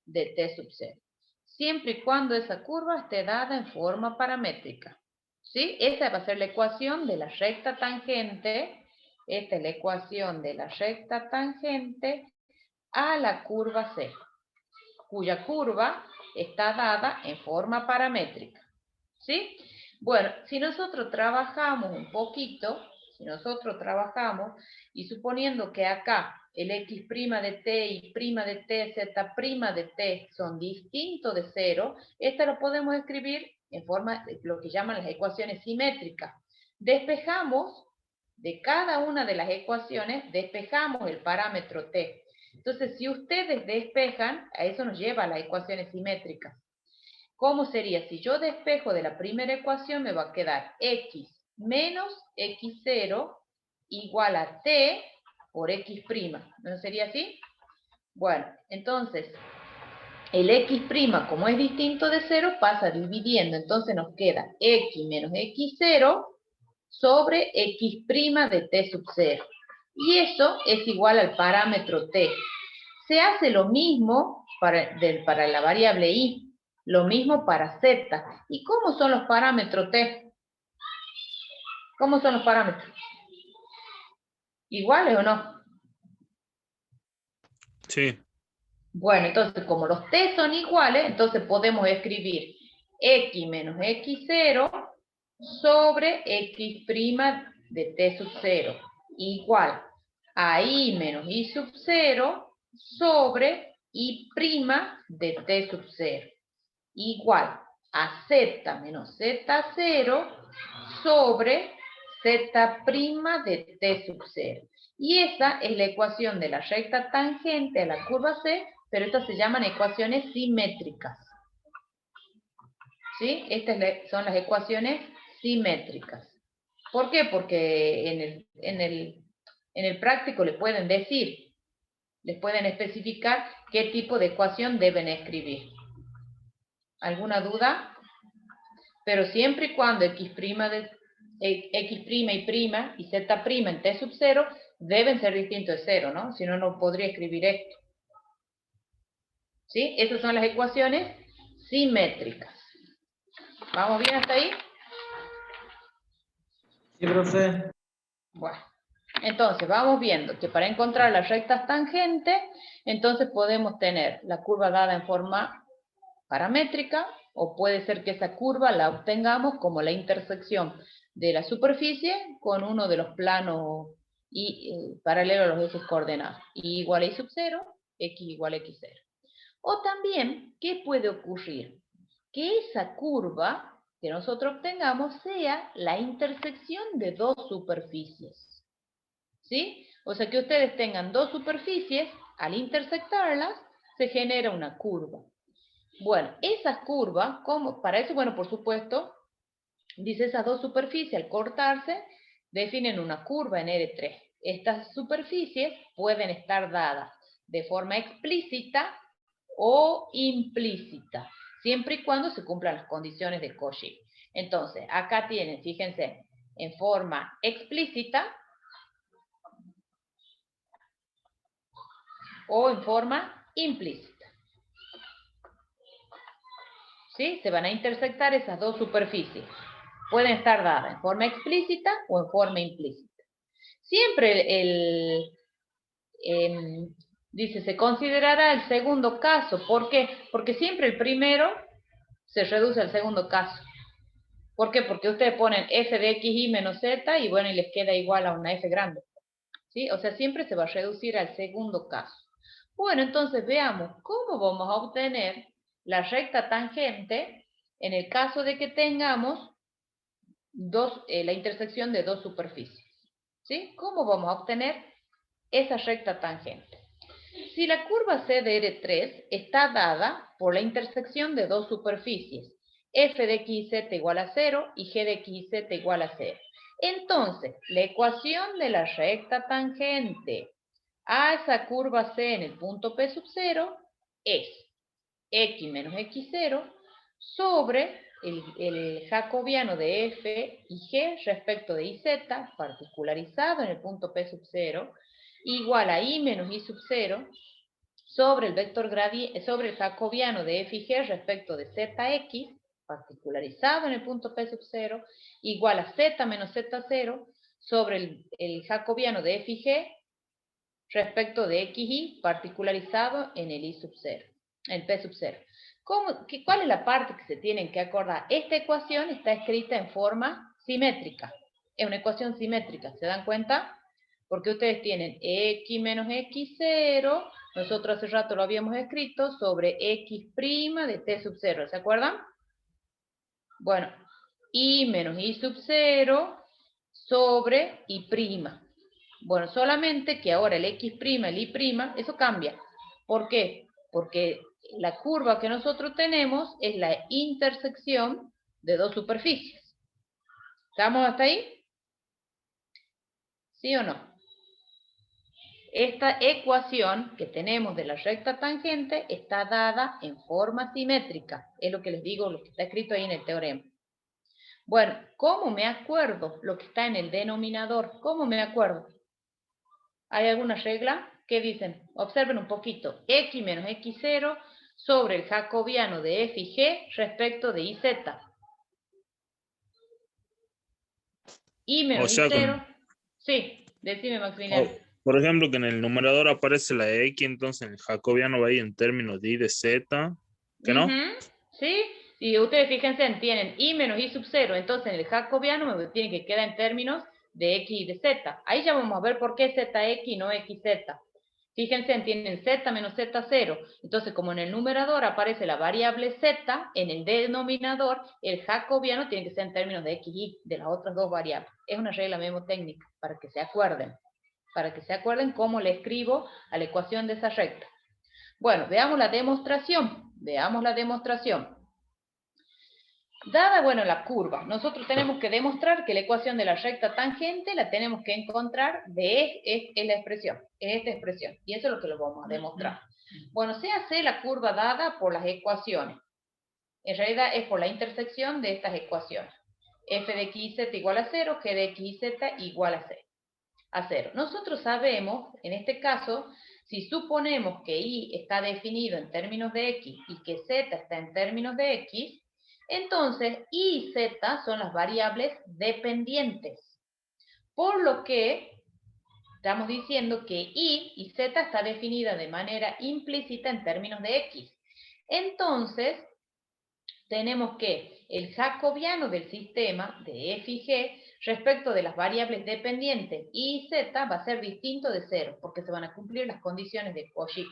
S1: de t sub 0. Siempre y cuando esa curva esté dada en forma paramétrica. ¿Sí? Esa va a ser la ecuación de la recta tangente. Esta es la ecuación de la recta tangente a la curva C, cuya curva está dada en forma paramétrica. ¿Sí? Bueno, si nosotros trabajamos un poquito, y suponiendo que acá el x' de t, y' de t, z' de t son distintos de 0, esta lo podemos escribir en forma de lo que llaman las ecuaciones simétricas. Despejamos de cada una de las ecuaciones, despejamos el parámetro t. Entonces, si ustedes despejan, a eso nos lleva a las ecuaciones simétricas. ¿Cómo sería? Si yo despejo de la primera ecuación, me va a quedar x menos x0 igual a t por x'. ¿No sería así? Bueno, entonces, el x', como es distinto de 0, pasa dividiendo. Entonces nos queda x menos x0 sobre x' de t sub 0. Y eso es igual al parámetro t. Se hace lo mismo para la variable y. Lo mismo para z. ¿Y cómo son los parámetros t? ¿Cómo son los parámetros? ¿Iguales o no?
S4: Sí.
S1: Bueno, entonces como los t son iguales, entonces podemos escribir x menos x0 sobre x' de t sub 0 igual a y menos y sub 0 sobre y' de t sub 0 igual a z menos z0 sobre z' de t sub 0. Y esa es la ecuación de la recta tangente a la curva C, pero estas se llaman ecuaciones simétricas. ¿Sí? Estas son las ecuaciones simétricas. ¿Por qué? Porque en el práctico les pueden decir, les pueden especificar qué tipo de ecuación deben escribir. ¿Alguna duda? Pero siempre y cuando x' y' y z' en t sub 0 deben ser distintos de 0, ¿no? Si no, no podría escribir esto. ¿Sí? Esas son las ecuaciones simétricas. ¿Vamos bien hasta ahí?
S3: Sí, profe.
S1: Bueno, entonces vamos viendo que para encontrar las rectas tangentes, entonces podemos tener la curva dada en forma paramétrica, o puede ser que esa curva la obtengamos como la intersección de la superficie con uno de los planos paralelo a los ejes coordenados. Y igual a y sub 0, x igual a x0. O también, ¿qué puede ocurrir? Que esa curva que nosotros obtengamos sea la intersección de dos superficies. ¿Sí? O sea, que ustedes tengan dos superficies, al intersectarlas, se genera una curva. Bueno, esas curvas, para eso, bueno, por supuesto, dice esas dos superficies al cortarse, definen una curva en R3. Estas superficies pueden estar dadas de forma explícita o implícita, siempre y cuando se cumplan las condiciones de Cauchy. Entonces, acá tienen, fíjense, en forma explícita o en forma implícita. ¿Sí? Se van a intersectar esas dos superficies. Pueden estar dadas en forma explícita o en forma implícita. Siempre dice, se considerará el segundo caso. ¿Por qué? Porque siempre el primero se reduce al segundo caso. ¿Por qué? Porque ustedes ponen f de xy menos z y bueno, y les queda igual a una f grande. ¿Sí? O sea, siempre se va a reducir al segundo caso. Bueno, entonces veamos cómo vamos a obtener la recta tangente en el caso de que tengamos la intersección de dos superficies. ¿Sí? ¿Cómo vamos a obtener esa recta tangente? Si la curva C de R3 está dada por la intersección de dos superficies, f de x y z igual a 0 y g de x y z igual a 0. Entonces, la ecuación de la recta tangente a esa curva C en el punto P sub 0 es x menos x0 sobre el jacobiano de f y g respecto de iz, particularizado en el punto P sub 0, igual a i menos i sub 0 sobre el vector sobre el jacobiano de f y g respecto de zx, particularizado en el punto P sub 0, igual a z menos z0 sobre el jacobiano de f y g respecto de xy, particularizado en el i sub 0, el P sub 0. ¿Cuál es la parte que se tienen que acordar? Esta ecuación está escrita en forma simétrica. Es una ecuación simétrica, ¿se dan cuenta? Porque ustedes tienen x menos x0, nosotros hace rato lo habíamos escrito, sobre x' de t sub 0, ¿se acuerdan? Bueno, i menos i sub 0 sobre i'. Bueno, solamente que ahora el x', el y', eso cambia. ¿Por qué? Porque la curva que nosotros tenemos es la intersección de dos superficies. ¿Estamos hasta ahí? ¿Sí o no? Esta ecuación que tenemos de la recta tangente está dada en forma simétrica. Es lo que les digo, lo que está escrito ahí en el teorema. Bueno, ¿cómo me acuerdo lo que está en el denominador? ¿Cómo me acuerdo? ¿Hay alguna regla? ¿Qué dicen? Observen un poquito. X menos x0 sobre el jacobiano de f y g respecto de iz. Y menos
S4: O sea,
S1: i0. Sí, decime, Maximiliano.
S4: por ejemplo, que en el numerador aparece la X, entonces en el jacobiano va ahí en términos de I de Z, ¿que no?
S1: Sí, y ustedes fíjense, tienen i menos i sub 0, entonces en el jacobiano me tiene que quedar en términos de x y de z. Ahí ya vamos a ver por qué zx y no xz. Fíjense, tienen z menos z0. Entonces, como en el numerador aparece la variable z, en el denominador, el jacobiano tiene que ser en términos de x y de las otras dos variables. Es una regla memotécnica, para que se acuerden. Para que se acuerden cómo le escribo a la ecuación de esa recta. Bueno, veamos la demostración. Veamos la demostración. Dada, bueno, la curva, nosotros tenemos que demostrar que la ecuación de la recta tangente la tenemos que encontrar es la expresión, es esta expresión, y eso es lo que lo vamos a demostrar. Bueno, se hace la curva dada por las ecuaciones. En realidad es por la intersección de estas ecuaciones. F de x y z igual a 0, g de x y z igual a 0. Nosotros sabemos, en este caso, si suponemos que y está definido en términos de x y que z está en términos de x, entonces y y z son las variables dependientes. Por lo que estamos diciendo que y y z está definida de manera implícita en términos de x. Entonces, tenemos que el jacobiano del sistema de f y g respecto de las variables dependientes y z va a ser distinto de 0, porque se van a cumplir las condiciones de Cauchy.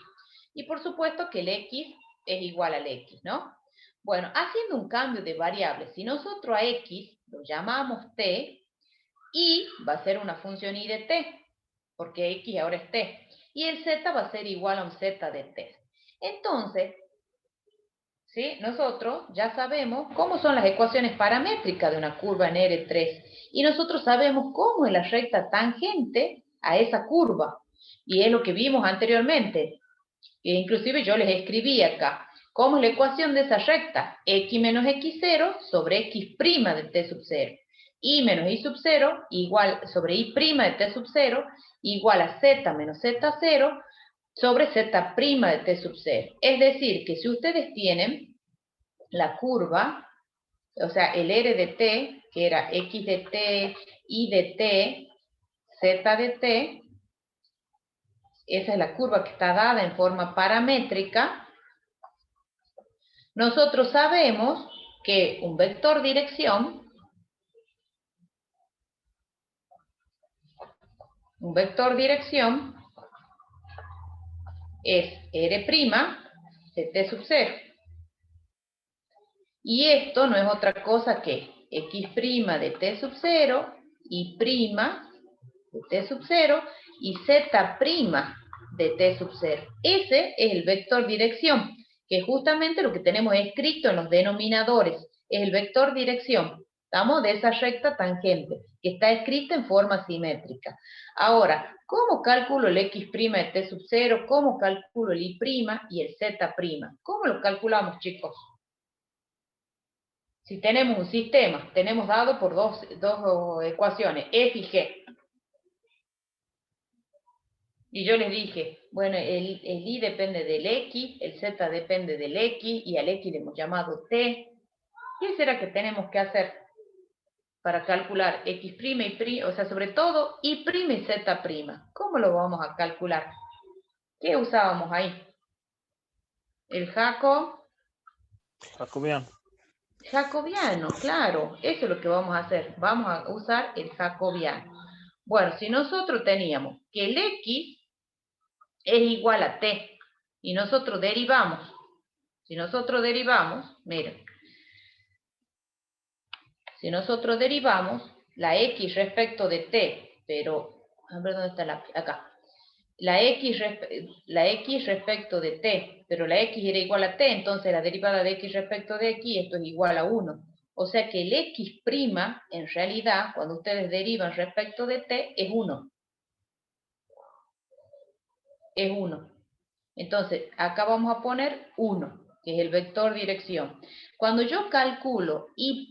S1: Y por supuesto que el x es igual al x, ¿no? Bueno, haciendo un cambio de variables, si nosotros a x lo llamamos t, y va a ser una función y de t, porque x ahora es t, y el z va a ser igual a un z de t. Entonces, ¿sí? Nosotros ya sabemos cómo son las ecuaciones paramétricas de una curva en R3, y nosotros sabemos cómo es la recta tangente a esa curva, y es lo que vimos anteriormente. E inclusive yo les escribí acá, ¿cómo es la ecuación de esa recta? X menos x0 sobre x' de t sub 0. Y menos y sub 0 igual sobre y' de t sub 0 igual a z menos z0 sobre z' de t sub 0. Es decir, que si ustedes tienen la curva, o sea, el r de t, que era x de t, y de t, z de t, esa es la curva que está dada en forma paramétrica. Nosotros sabemos que un vector dirección es R' de t sub 0. Y esto no es otra cosa que x' de t sub 0, y' de t sub 0, y z' de t sub 0. Ese es el vector dirección, que es justamente lo que tenemos escrito en los denominadores. Es el vector dirección, ¿estamos? De esa recta tangente, que está escrita en forma simétrica. Ahora, ¿cómo calculo el x' de t sub 0? ¿Cómo calculo el y' y el z'? ¿Cómo lo calculamos, chicos? Si tenemos un sistema, tenemos dado por dos ecuaciones, f y g. Y yo les dije, bueno, el y depende del x, el z depende del x, y al x le hemos llamado t. ¿Qué será que tenemos que hacer para calcular x' y', o sea, sobre todo y' y z'? ¿Cómo lo vamos a calcular? ¿Qué usábamos ahí? El
S4: Jacobiano.
S1: jacobiano, claro, eso es lo que vamos a hacer. Vamos a usar el jacobiano. Bueno, si nosotros teníamos que el x es igual a t, y nosotros derivamos, miren, si nosotros derivamos la x respecto de t, pero, a ver dónde está la, acá, la x respecto de t, pero la x era igual a t, entonces la derivada de x respecto de x, esto es igual a 1. O sea que el x', en realidad, cuando ustedes derivan respecto de t, es 1. Es 1. Entonces, acá vamos a poner 1, que es el vector dirección. Cuando yo calculo y',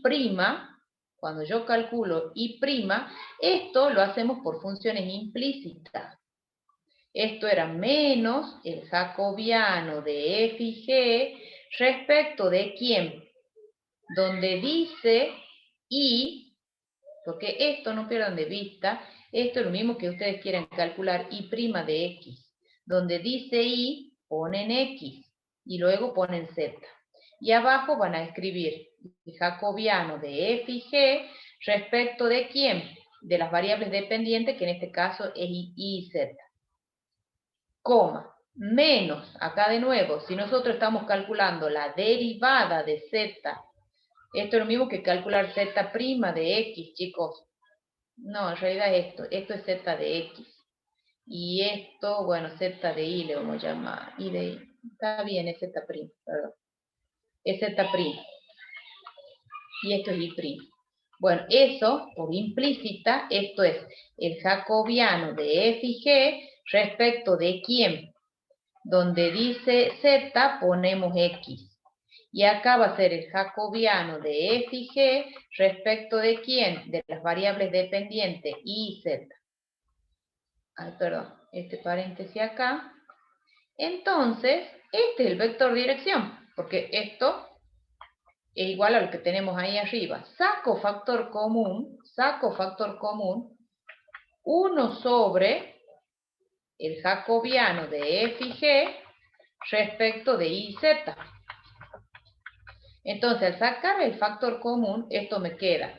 S1: esto lo hacemos por funciones implícitas. Esto era menos el jacobiano de f y g respecto de ¿quién? Donde dice y, porque esto no pierdan de vista, esto es lo mismo que ustedes quieren calcular y' de x. Donde dice y, ponen x, y luego ponen z. Y abajo van a escribir el jacobiano de f y g respecto de ¿quién? De las variables dependientes, que en este caso es y y z. Coma, menos, acá de nuevo, si nosotros estamos calculando la derivada de z, esto es lo mismo que calcular z' de x, chicos. No, en realidad esto es z de x. Y esto, bueno, z de y le vamos a llamar, y de y. Está bien, es z', perdón. Es z'. Y esto es y'. Bueno, eso, por implícita, esto es el jacobiano de f y g respecto de ¿quién? Donde dice z, ponemos x. Y acá va a ser el jacobiano de f y g respecto de ¿quién? De las variables dependientes y z. Ay, perdón, este paréntesis acá. Entonces, este es el vector dirección, porque esto es igual a lo que tenemos ahí arriba. Saco factor común, 1 sobre el jacobiano de f y g respecto de y z. Entonces, al sacar el factor común, esto me queda.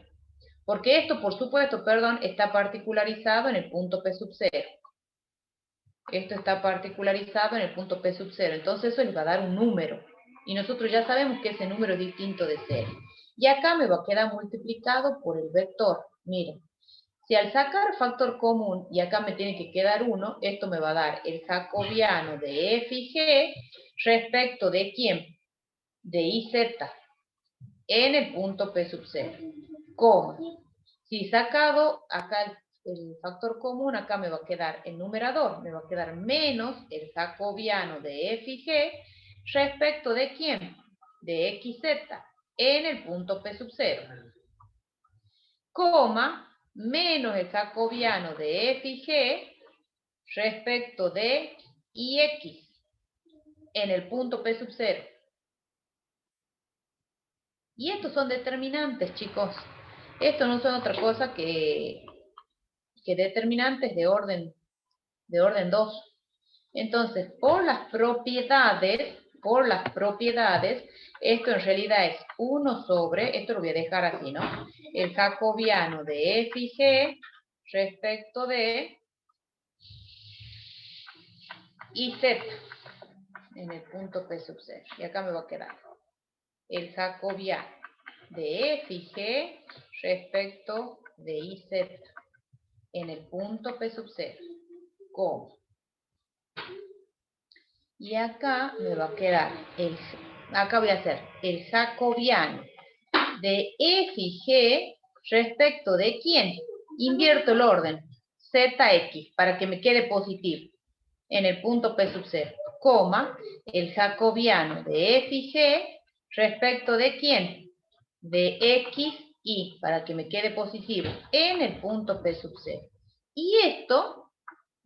S1: Porque esto, por supuesto, perdón, está particularizado en el punto P sub 0. Esto está particularizado en el punto P sub 0. Entonces, eso les va a dar un número. Y nosotros ya sabemos que ese número es distinto de 0. Y acá me va a quedar multiplicado por el vector. Miren, si al sacar factor común, y acá me tiene que quedar 1, esto me va a dar el jacobiano de f y g respecto de ¿quién? De y z en el punto P sub 0, coma. Si sacado acá el factor común, acá me va a quedar el numerador, me va a quedar menos el jacobiano de f y g respecto de ¿quién? De xz en el punto P sub 0, coma, menos el jacobiano de f y g respecto de ix en el punto P sub 0. Y estos son determinantes, chicos. Estos no son otra cosa que determinantes de orden 2. Entonces, por las propiedades, esto en realidad es 1 sobre, esto lo voy a dejar así, ¿no? El jacobiano de f y g respecto de y z en el punto P sub 0. Y acá me va a quedar el jacobiano de f y g respecto de y z en el punto P sub 0, como. Y acá me va a quedar, acá voy a hacer el jacobiano de f y g respecto de ¿quién? Invierto el orden. Zx, para que me quede positivo, en el punto P sub 0, coma, el jacobiano de f y g, respecto de ¿quién? De x, y, para que me quede positivo, en el punto P sub 0. Y esto,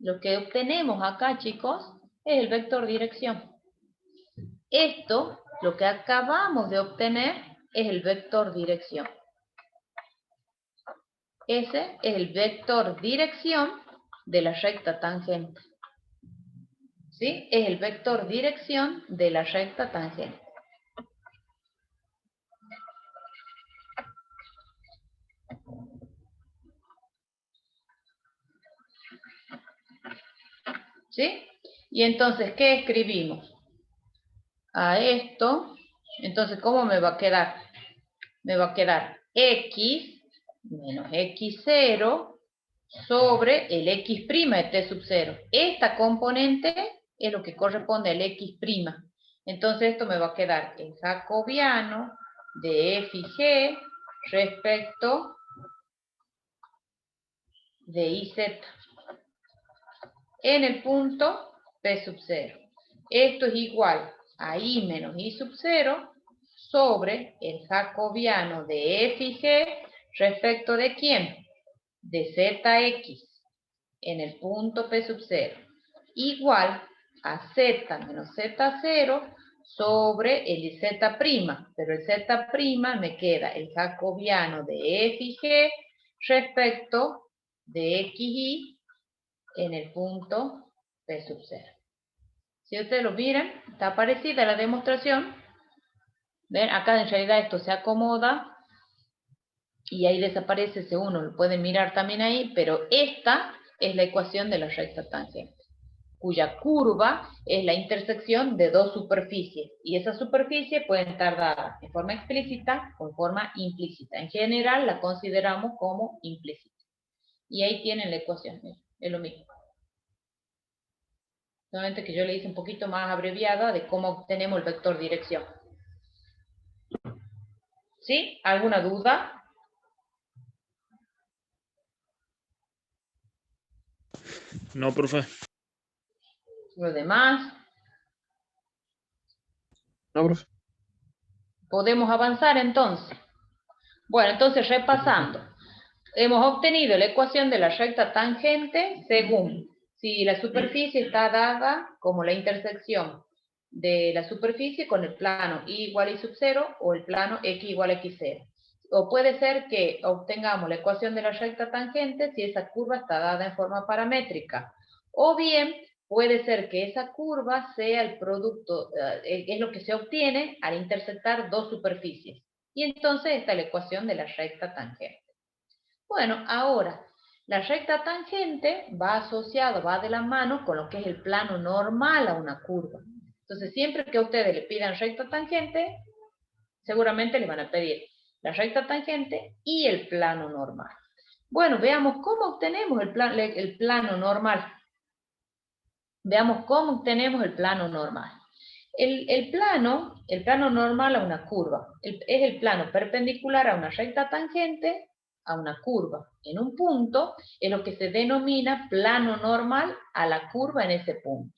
S1: lo que obtenemos acá, chicos, es el vector dirección. Esto, lo que acabamos de obtener, es el vector dirección. Ese es el vector dirección de la recta tangente. ¿Sí? Es el vector dirección de la recta tangente. ¿Sí? Y entonces, ¿qué escribimos? A esto, entonces, ¿cómo me va a quedar? Me va a quedar x menos x0 sobre el x' de t sub 0. Esta componente es lo que corresponde al x'. Entonces esto me va a quedar el jacobiano de f y g respecto de iz en el punto P sub 0. Esto es igual a I menos I sub 0 sobre el jacobiano de f y g respecto de ¿quién? De zx en el punto P sub 0 igual a z menos z0 sobre el z', pero el z' me queda el jacobiano de f y g respecto de xy en el punto P sub 0. Si ustedes lo miran, está parecida la demostración. ¿Ven? Acá en realidad esto se acomoda y ahí desaparece ese 1, lo pueden mirar también ahí, pero esta es la ecuación de la recta tangente, cuya curva es la intersección de dos superficies, y esa superficie puede estar dada en forma explícita o en forma implícita. En general la consideramos como implícita. Y ahí tienen la ecuación, es lo mismo. Solamente que yo le hice un poquito más abreviada de cómo obtenemos el vector dirección. ¿Sí? ¿Alguna duda?
S4: No, profe.
S1: Lo demás.
S3: No, profe.
S1: ¿Podemos avanzar entonces? Bueno, entonces repasando. Hemos obtenido la ecuación de la recta tangente según si la superficie está dada como la intersección de la superficie con el plano y igual a y sub 0 o el plano x igual a x0. O puede ser que obtengamos la ecuación de la recta tangente si esa curva está dada en forma paramétrica. O bien puede ser que esa curva sea el producto, es lo que se obtiene al intersectar dos superficies. Y entonces está la ecuación de la recta tangente. Bueno, ahora, la recta tangente va asociado, va de la mano con lo que es el plano normal a una curva. Entonces, siempre que a ustedes le pidan recta tangente, seguramente les van a pedir la recta tangente y el plano normal. Bueno, veamos cómo obtenemos el plano normal. Veamos cómo obtenemos el plano normal. El plano normal a una curva es el plano perpendicular a una recta tangente a una curva. En un punto es lo que se denomina plano normal a la curva en ese punto.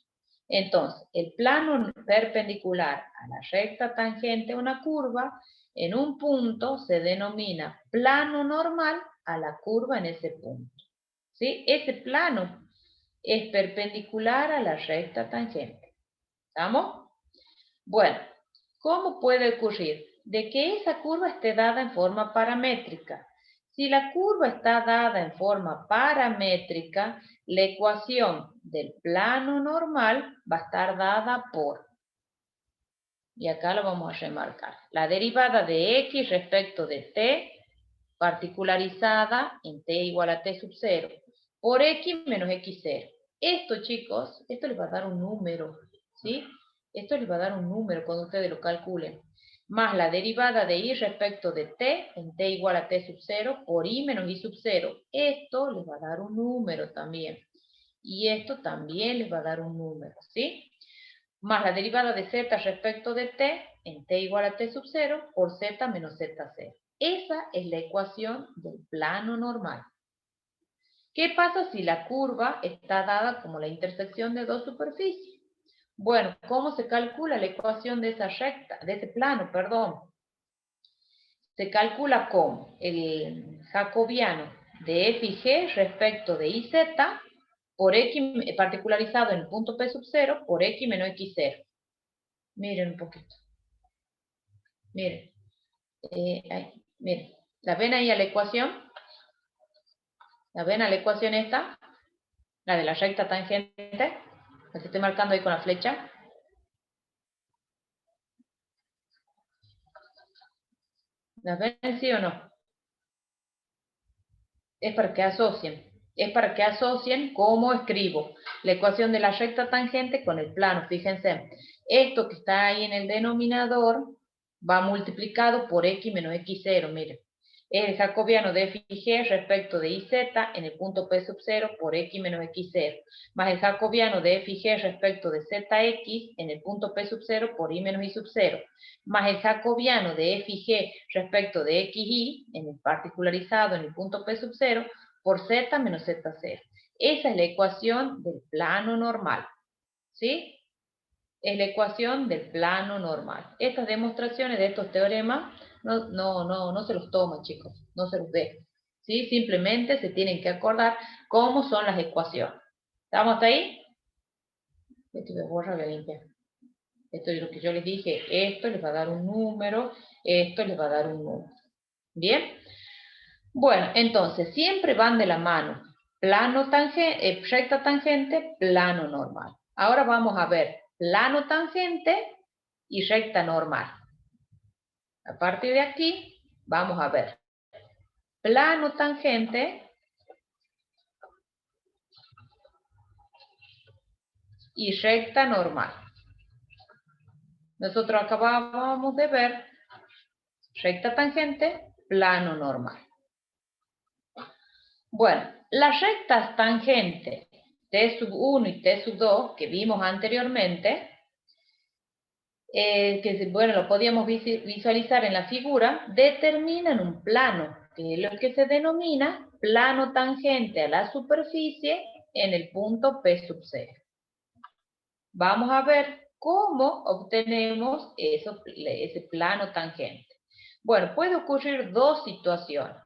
S1: Entonces, el plano perpendicular a la recta tangente a una curva en un punto se denomina plano normal a la curva en ese punto. ¿Sí? Ese plano es perpendicular a la recta tangente. ¿Estamos? Bueno, ¿cómo puede ocurrir? De que esa curva esté dada en forma paramétrica. Si la curva está dada en forma paramétrica, la ecuación del plano normal va a estar dada por, y acá lo vamos a remarcar, la derivada de x respecto de t, particularizada en t igual a t sub 0, por x menos x0. Esto, chicos, esto les va a dar un número, ¿sí? Esto les va a dar un número cuando ustedes lo calculen. Más la derivada de y respecto de t, en t igual a t sub 0, por y menos y sub 0. Esto les va a dar un número también. Y esto también les va a dar un número, ¿sí? Más la derivada de z respecto de t, en t igual a t sub 0, por z menos z0. Esa es la ecuación del plano normal. ¿Qué pasa si la curva está dada como la intersección de dos superficies? Bueno, ¿cómo se calcula la ecuación de esa recta, de ese plano, perdón? Se calcula como el jacobiano de f y g respecto de y z por x particularizado en el punto P sub 0 por x menos x0. Miren un poquito. Miren. Miren. ¿La ven ahí a la ecuación? ¿La ven a la ecuación esta? La de la recta tangente. La que estoy marcando ahí con la flecha. ¿La ven sí o no? Es para que asocien. Es para que asocien cómo escribo la ecuación de la recta tangente con el plano. Fíjense, esto que está ahí en el denominador va multiplicado por x menos x0. Miren, es el jacobiano de f y g respecto de y z en el punto P sub 0 por x menos x0, más el jacobiano de f y g respecto de zx en el punto P sub 0 por y menos y sub 0, más el jacobiano de f y g respecto de x y, en el particularizado en el punto P sub 0, por z menos z0. Esa es la ecuación del plano normal, ¿sí? Es la ecuación del plano normal. Estas demostraciones de estos teoremas no se los toman, chicos, no se los dejan, ¿sí? Simplemente se tienen que acordar cómo son las ecuaciones. ¿Estamos hasta ahí? Esto voy a borrar, voy a limpiar. Esto es lo que yo les dije, esto les va a dar un número, esto les va a dar un número. ¿Bien? Bueno, entonces, siempre van de la mano. Plano tangente, recta tangente, plano normal. Ahora vamos a ver plano tangente y recta normal. A partir de aquí, vamos a ver plano tangente y recta normal. Nosotros acabábamos de ver recta tangente, plano normal. Bueno, las rectas tangentes T sub 1 y T sub 2 que vimos anteriormente, que bueno, lo podíamos visualizar en la figura, determinan un plano, que es lo que se denomina plano tangente a la superficie en el punto P sub 0. Vamos a ver cómo obtenemos ese plano tangente. Bueno, puede ocurrir dos situaciones.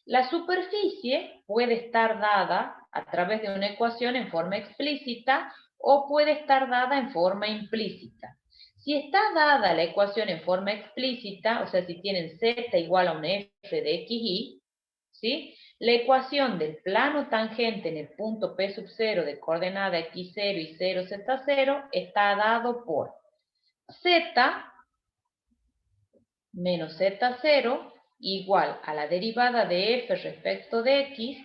S1: La superficie puede estar dada a través de una ecuación en forma explícita o puede estar dada en forma implícita. Si está dada la ecuación en forma explícita, o sea, si tienen z igual a un f de x y, ¿sí? La ecuación del plano tangente en el punto P sub 0 de coordenada x0 y 0, z0 está dado por z menos z0 igual a la derivada de f respecto de x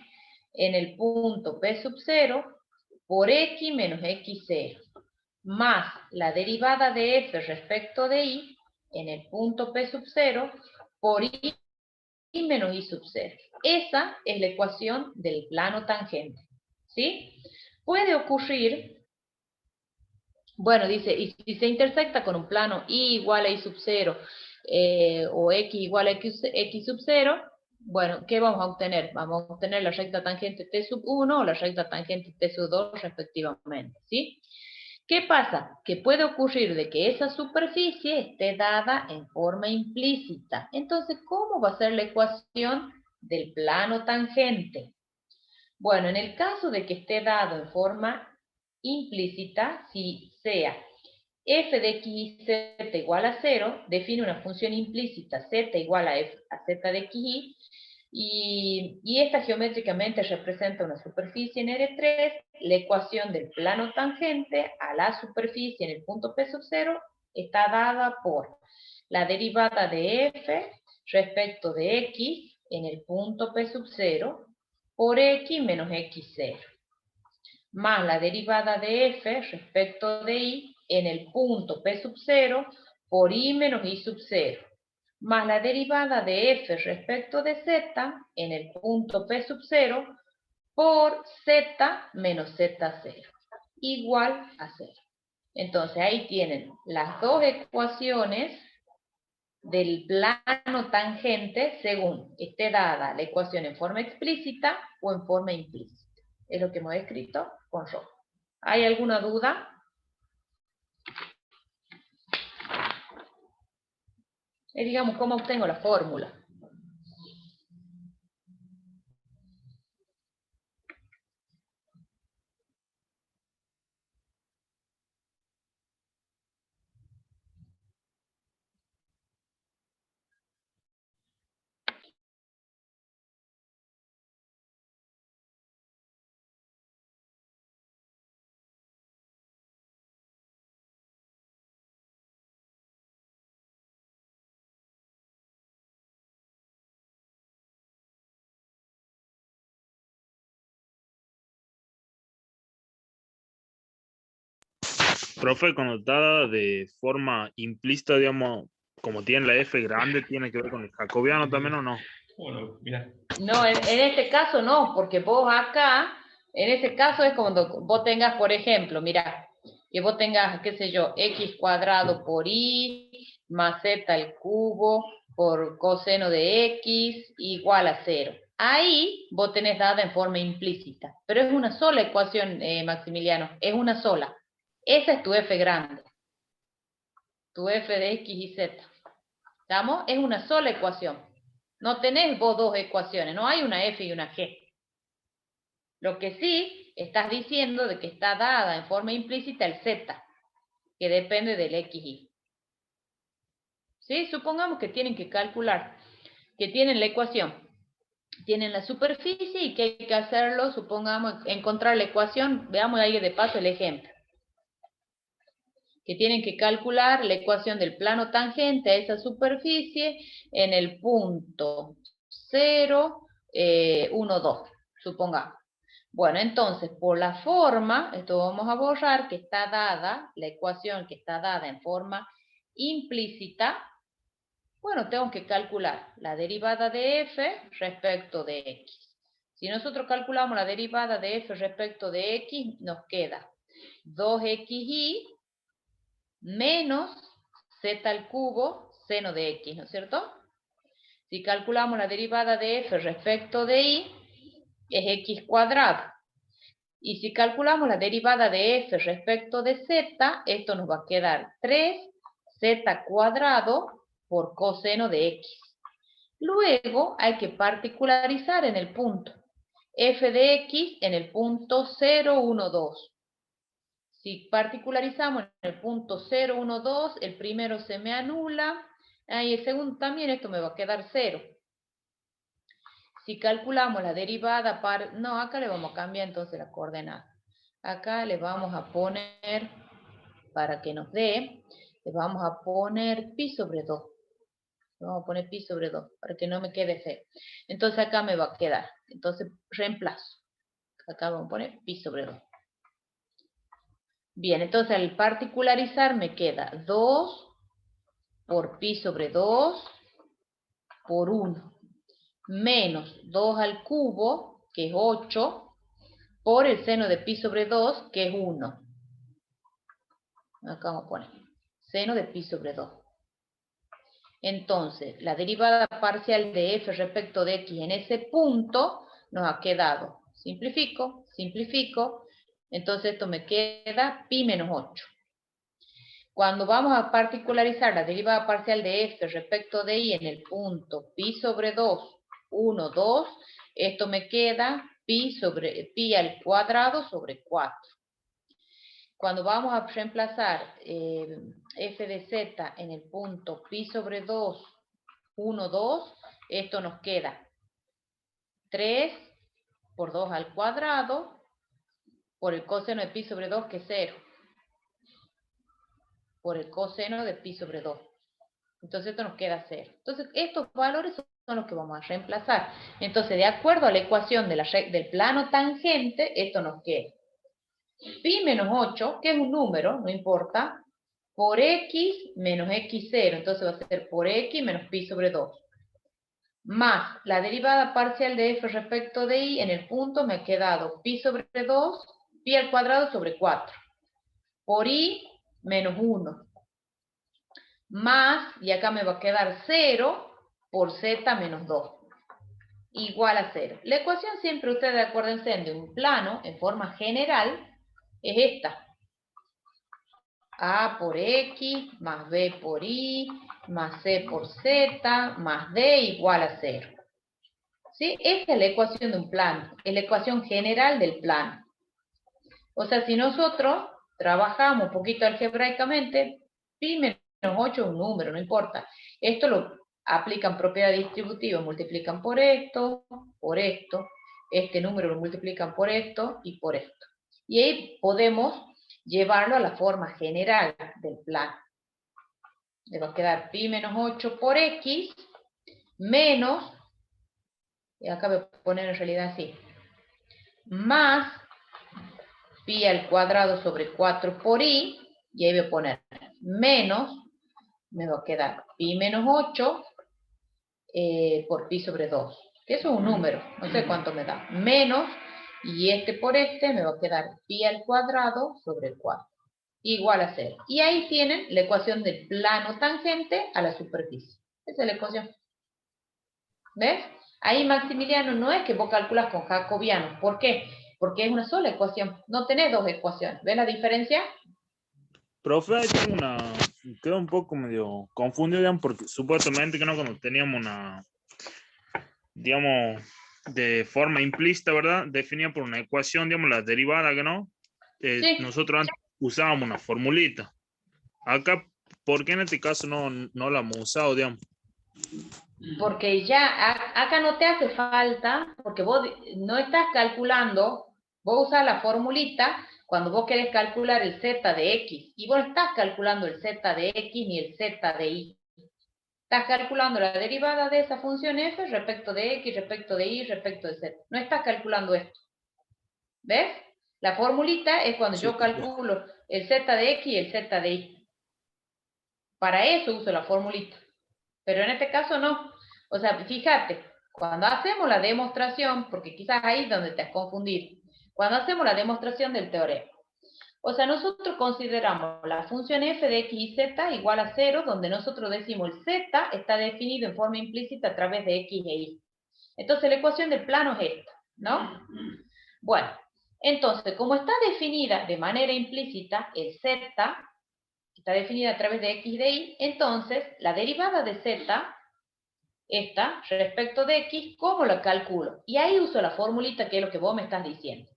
S1: en el punto P sub 0 por x menos x0, más la derivada de f respecto de y en el punto P sub 0 por y menos y sub 0. Esa es la ecuación del plano tangente, ¿sí? Puede ocurrir, bueno, dice, y si se intersecta con un plano y igual a y sub 0, o x igual a x sub 0, bueno, ¿qué vamos a obtener? Vamos a obtener la recta tangente t sub 1 o la recta tangente t sub 2 respectivamente, ¿sí? ¿Qué pasa? Que puede ocurrir de que esa superficie esté dada en forma implícita. Entonces, ¿cómo va a ser la ecuación del plano tangente? Bueno, en el caso de que esté dado en forma implícita, si sea f de x y z igual a 0, define una función implícita z igual a z de x y esta geométricamente representa una superficie en R3, la ecuación del plano tangente a la superficie en el punto P sub 0 está dada por la derivada de f respecto de x en el punto P sub 0 por x menos x0, más la derivada de f respecto de y en el punto P sub 0 por y menos y sub 0, más la derivada de f respecto de z en el punto P sub 0 por z menos z0, igual a 0. Entonces ahí tienen las dos ecuaciones del plano tangente según esté dada la ecuación en forma explícita o en forma implícita. Es lo que hemos escrito con rojo. ¿Hay alguna duda? Digamos, ¿cómo obtengo la fórmula?
S4: Profe, cuando está de forma implícita, digamos, como tiene la F grande, ¿tiene que ver con el jacobiano también o no?
S5: Bueno, mira.
S1: No, en este caso no, porque vos acá, en este caso es cuando vos tengas, por ejemplo, mira, que vos tengas, qué sé yo, x cuadrado por y más z al cubo por coseno de x igual a 0. Ahí vos tenés dada en forma implícita, pero es una sola ecuación, Maximiliano, es una sola. Esa es tu f grande, tu f de x y z. ¿Estamos? Es una sola ecuación. No tenés vos dos ecuaciones, no hay una f y una g. Lo que sí estás diciendo de que está dada en forma implícita el z, que depende del xy. ¿Sí? Supongamos que tienen que calcular, que tienen la ecuación, tienen la superficie y que hay que hacerlo, supongamos, encontrar la ecuación, veamos ahí de paso el ejemplo. Que tienen que calcular la ecuación del plano tangente a esa superficie en el punto 0, 1, 2, supongamos. Bueno, entonces, por la forma, esto vamos a borrar, que está dada, la ecuación que está dada en forma implícita, bueno, tengo que calcular la derivada de f respecto de x. Si nosotros calculamos la derivada de f respecto de x, nos queda 2xy menos z al cubo seno de x, ¿no es cierto? Si calculamos la derivada de f respecto de y, es x cuadrado. Y si calculamos la derivada de f respecto de z, esto nos va a quedar 3z cuadrado por coseno de x. Luego hay que particularizar en el punto. F de x en el punto 0, 1, 2. Si particularizamos en el punto 0, 1, 2, el primero se me anula, y el segundo también, esto me va a quedar 0. Si calculamos la derivada, no, acá le vamos a cambiar entonces la coordenada. Acá le vamos a poner, para que nos dé, le vamos a poner pi sobre 2. Le vamos a poner pi sobre 2, para que no me quede feo. Entonces acá me va a quedar, entonces reemplazo. Acá vamos a poner pi sobre 2. Bien, entonces al particularizar me queda 2 por pi sobre 2 por 1, menos 2 al cubo, que es 8, por el seno de pi sobre 2, que es 1. Acá vamos a poner seno de pi sobre 2. Entonces, la derivada parcial de f respecto de x en ese punto nos ha quedado, simplifico, simplifico, entonces esto me queda pi menos 8. Cuando vamos a particularizar la derivada parcial de f respecto de y en el punto pi sobre 2, 1, 2, esto me queda pi al cuadrado sobre 4. Cuando vamos a reemplazar f de z en el punto pi sobre 2, 1, 2, esto nos queda 3 por 2 al cuadrado por el coseno de pi sobre 2, que es 0. Por el coseno de pi sobre 2. Entonces esto nos queda 0. Entonces estos valores son los que vamos a reemplazar. Entonces, de acuerdo a la ecuación del plano tangente, esto nos queda pi menos 8, que es un número, no importa, por x menos x0. Entonces va a ser por x menos pi sobre 2. Más la derivada parcial de f respecto de y en el punto me ha quedado pi sobre 2, pi al cuadrado sobre 4. Por y menos 1. Más, y acá me va a quedar 0 por z menos 2. igual a 0. La ecuación siempre, ustedes acuérdense, de un plano, en forma general, es esta. A por X, más B por Y, más C por Z, más D igual a 0. ¿Sí? Esta es la ecuación de un plano, es la ecuación general del plano. O sea, si nosotros trabajamos un poquito algebraicamente, pi menos 8 es un número, no importa. Esto lo aplican propiedades distributivas, multiplican por esto, este número lo multiplican por esto y por esto. Y ahí podemos llevarlo a la forma general del plano. Le va a quedar pi menos 8 por x menos, y acá voy a poner en realidad así, más pi al cuadrado sobre 4 por y ahí voy a poner menos, me va a quedar pi menos 8 por pi sobre 2, que eso es un número, no sé cuánto me da, menos, y este por este me va a quedar pi al cuadrado sobre 4, igual a 0. Y ahí tienen la ecuación del plano tangente a la superficie. Esa es la ecuación. ¿Ves? Ahí, Maximiliano, no es que vos calculas con jacobiano. ¿Por qué? Porque es una sola ecuación. No tenés dos ecuaciones. ¿Ves la diferencia?
S4: Profe, ahí tengo quedo un poco medio confundido, digamos, porque supuestamente que no, cuando teníamos digamos, de forma implícita, ¿verdad? Definida por una ecuación, digamos, la derivada, que no,
S1: Sí.
S4: nosotros antes usábamos una formulita. Acá, ¿por qué en este caso no la hemos usado, digamos?
S1: Porque ya acá no te hace falta, porque vos no estás calculando, vos usas la formulita cuando vos querés calcular el z de x, y vos no estás calculando el z de x ni el z de y. Estás calculando la derivada de esa función f respecto de x, respecto de y, respecto de z. No estás calculando esto. ¿Ves? La formulita es cuando
S4: Sí,
S1: yo calculo el z de x y el z de y. Para eso uso la formulita. Pero en este caso no. O sea, fíjate, cuando hacemos la demostración, porque quizás ahí es donde te has confundido, cuando hacemos la demostración del teorema, o sea, nosotros consideramos la función f de x y z igual a 0, donde nosotros decimos el z está definido en forma implícita a través de x e y. Entonces la ecuación del plano es esta, ¿no? Bueno, entonces, como está definida de manera implícita el z, está definida a través de x y de y, entonces la derivada de z, esta, respecto de x, ¿cómo la calculo? Y ahí uso la formulita que es lo que vos me estás diciendo.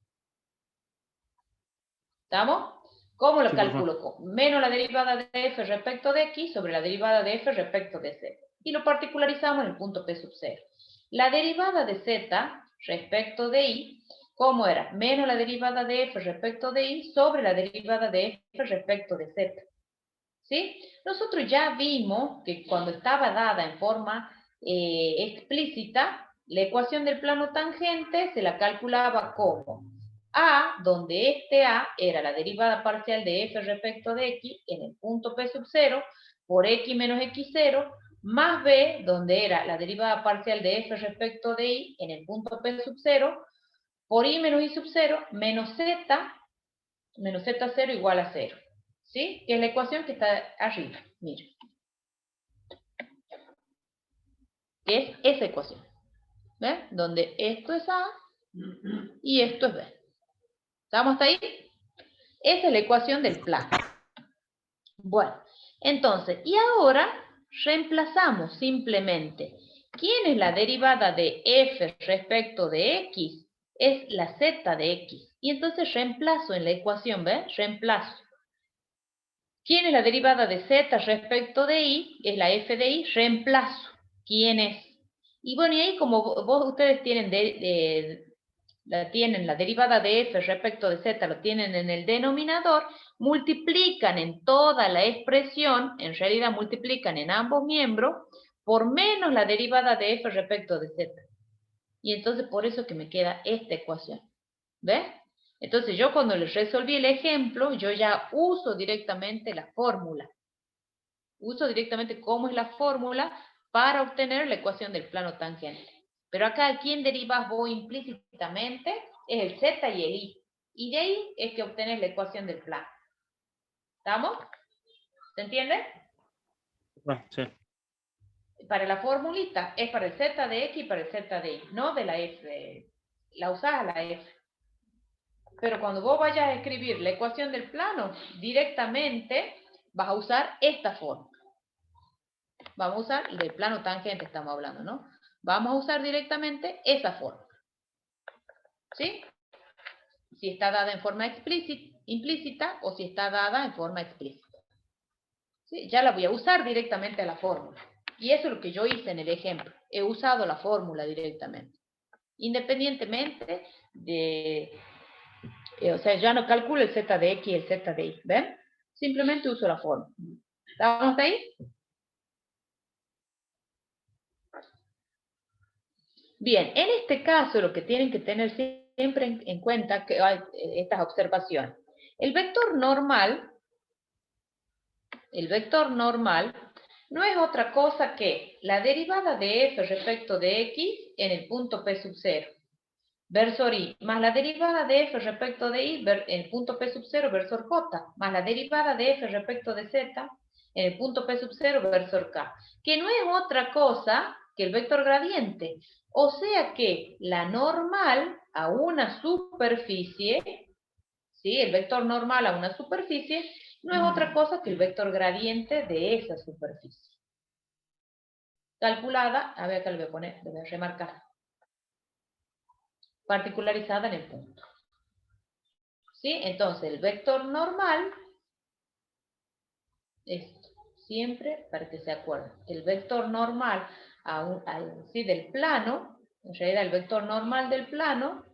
S1: ¿Estamos? ¿Cómo lo
S4: sí, por favor.
S1: calculo? Menos la derivada de f respecto de x sobre la derivada de f respecto de z. Y lo particularizamos en el punto p sub 0. La derivada de z respecto de y, ¿cómo era? Menos la derivada de f respecto de y sobre la derivada de f respecto de z. ¿Sí? Nosotros ya vimos que cuando estaba dada en forma explícita, la ecuación del plano tangente se la calculaba como A, donde este A era la derivada parcial de f respecto de x en el punto P sub 0 por x menos x0, más B, donde era la derivada parcial de f respecto de y en el punto P sub 0 por y menos y sub 0 menos z0 igual a 0. ¿Sí? Que es la ecuación que está arriba. Miren. Que es esa ecuación. ¿Ven? Donde esto es A y esto es B. ¿Estamos hasta ahí? Esa es la ecuación del plano. Bueno, entonces, y ahora reemplazamos simplemente. ¿Quién es la derivada de f respecto de x? Es la z de x. Y entonces reemplazo en la ecuación, ¿ves? Reemplazo. ¿Quién es la derivada de z respecto de y? Es la f de y, reemplazo. ¿Quién es? Y bueno, y ahí como ustedes tienen la derivada de f respecto de z, lo tienen en el denominador, multiplican en toda la expresión, en realidad multiplican en ambos miembros, por menos la derivada de f respecto de z. Y entonces por eso que me queda esta ecuación. ¿Ves? Entonces yo cuando les resolví el ejemplo, yo ya uso directamente la fórmula. Uso directamente cómo es la fórmula para obtener la ecuación del plano tangente. Pero acá, ¿a quién derivas vos implícitamente? Es el z y el y. Y de ahí es que obtenés la ecuación del plano. ¿Estamos? ¿Se entiende?
S4: Ah, sí.
S1: para la formulita es para el z de x y para el z de y, no de la f. La usás a la f. Pero cuando vos vayas a escribir la ecuación del plano, directamente vas a usar esta forma. Vamos a usar, del plano tangente estamos hablando, ¿no? Vamos a usar directamente esa forma. ¿Sí? Si está dada en forma implícita o si está dada en forma explícita. ¿Sí? Ya la voy a usar directamente a la fórmula. Y eso es lo que yo hice en el ejemplo. He usado la fórmula directamente. Independientemente de... o sea, ya no calculo el z de x y el z de y. ¿Ven? Simplemente uso la fórmula. ¿Estamos ahí? Bien, en este caso lo que tienen que tener siempre en cuenta que hay estas observaciones. El vector normal no es otra cosa que la derivada de f respecto de x en el punto P sub 0, versor i, más la derivada de f respecto de y en el punto P sub 0, versor j, más la derivada de f respecto de z en el punto P sub 0, versor k, que no es otra cosa que el vector gradiente. O sea que la normal a una superficie, ¿sí? El vector normal a una superficie no es otra cosa que el vector gradiente de esa superficie. Calculada, a ver acá le voy a poner, le voy a remarcar. Particularizada en el punto. ¿Sí? Entonces el vector normal, esto, siempre para que se acuerden, el vector normal ¿sí? del plano, en realidad el vector normal del plano,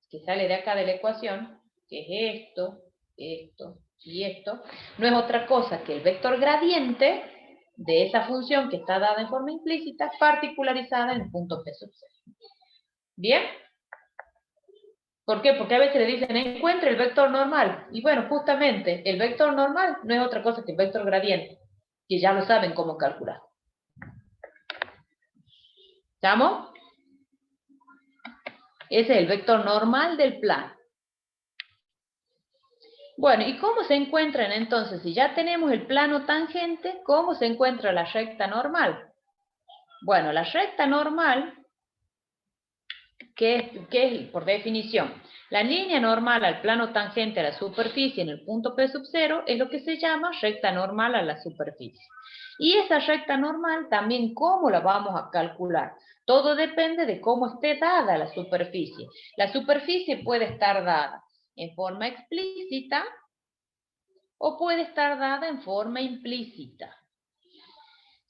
S1: que sale de acá de la ecuación, que es esto, esto y esto, no es otra cosa que el vector gradiente de esa función que está dada en forma implícita, particularizada en el punto P sub 0. ¿Bien? ¿Por qué? Porque a veces le dicen, encuentre el vector normal. Y bueno, justamente, el vector normal no es otra cosa que el vector gradiente, que ya lo saben cómo calcular. ¿Estamos? Ese es el vector normal del plano. Bueno, ¿y cómo se encuentran entonces? Si ya tenemos el plano tangente, ¿cómo se encuentra la recta normal? Bueno, la recta normal, que es por definición, la línea normal al plano tangente a la superficie en el punto P sub 0 es lo que se llama recta normal a la superficie. Y esa recta normal también, ¿cómo la vamos a calcular? Todo depende de cómo esté dada la superficie. La superficie puede estar dada en forma explícita o puede estar dada en forma implícita.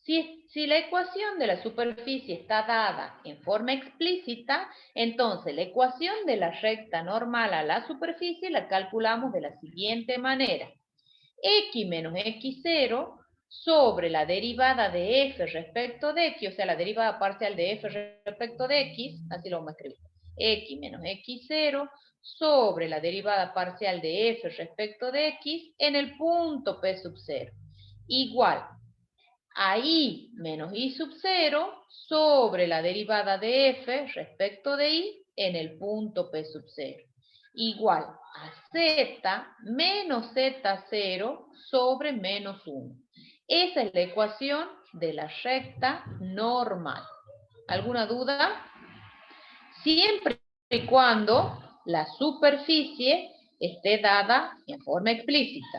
S1: Si la ecuación de la superficie está dada en forma explícita, entonces la ecuación de la recta normal a la superficie la calculamos de la siguiente manera. X menos x0 sobre la derivada de f respecto de x, o sea, la derivada parcial de f respecto de x, así lo vamos a escribir. X menos x0 sobre la derivada parcial de f respecto de x en el punto P sub 0, igual a y menos y sub 0 sobre la derivada de f respecto de y en el punto P sub 0, igual a z menos z0 sobre menos 1. Esa es la ecuación de la recta normal. ¿Alguna duda? Siempre y cuando la superficie esté dada en forma explícita.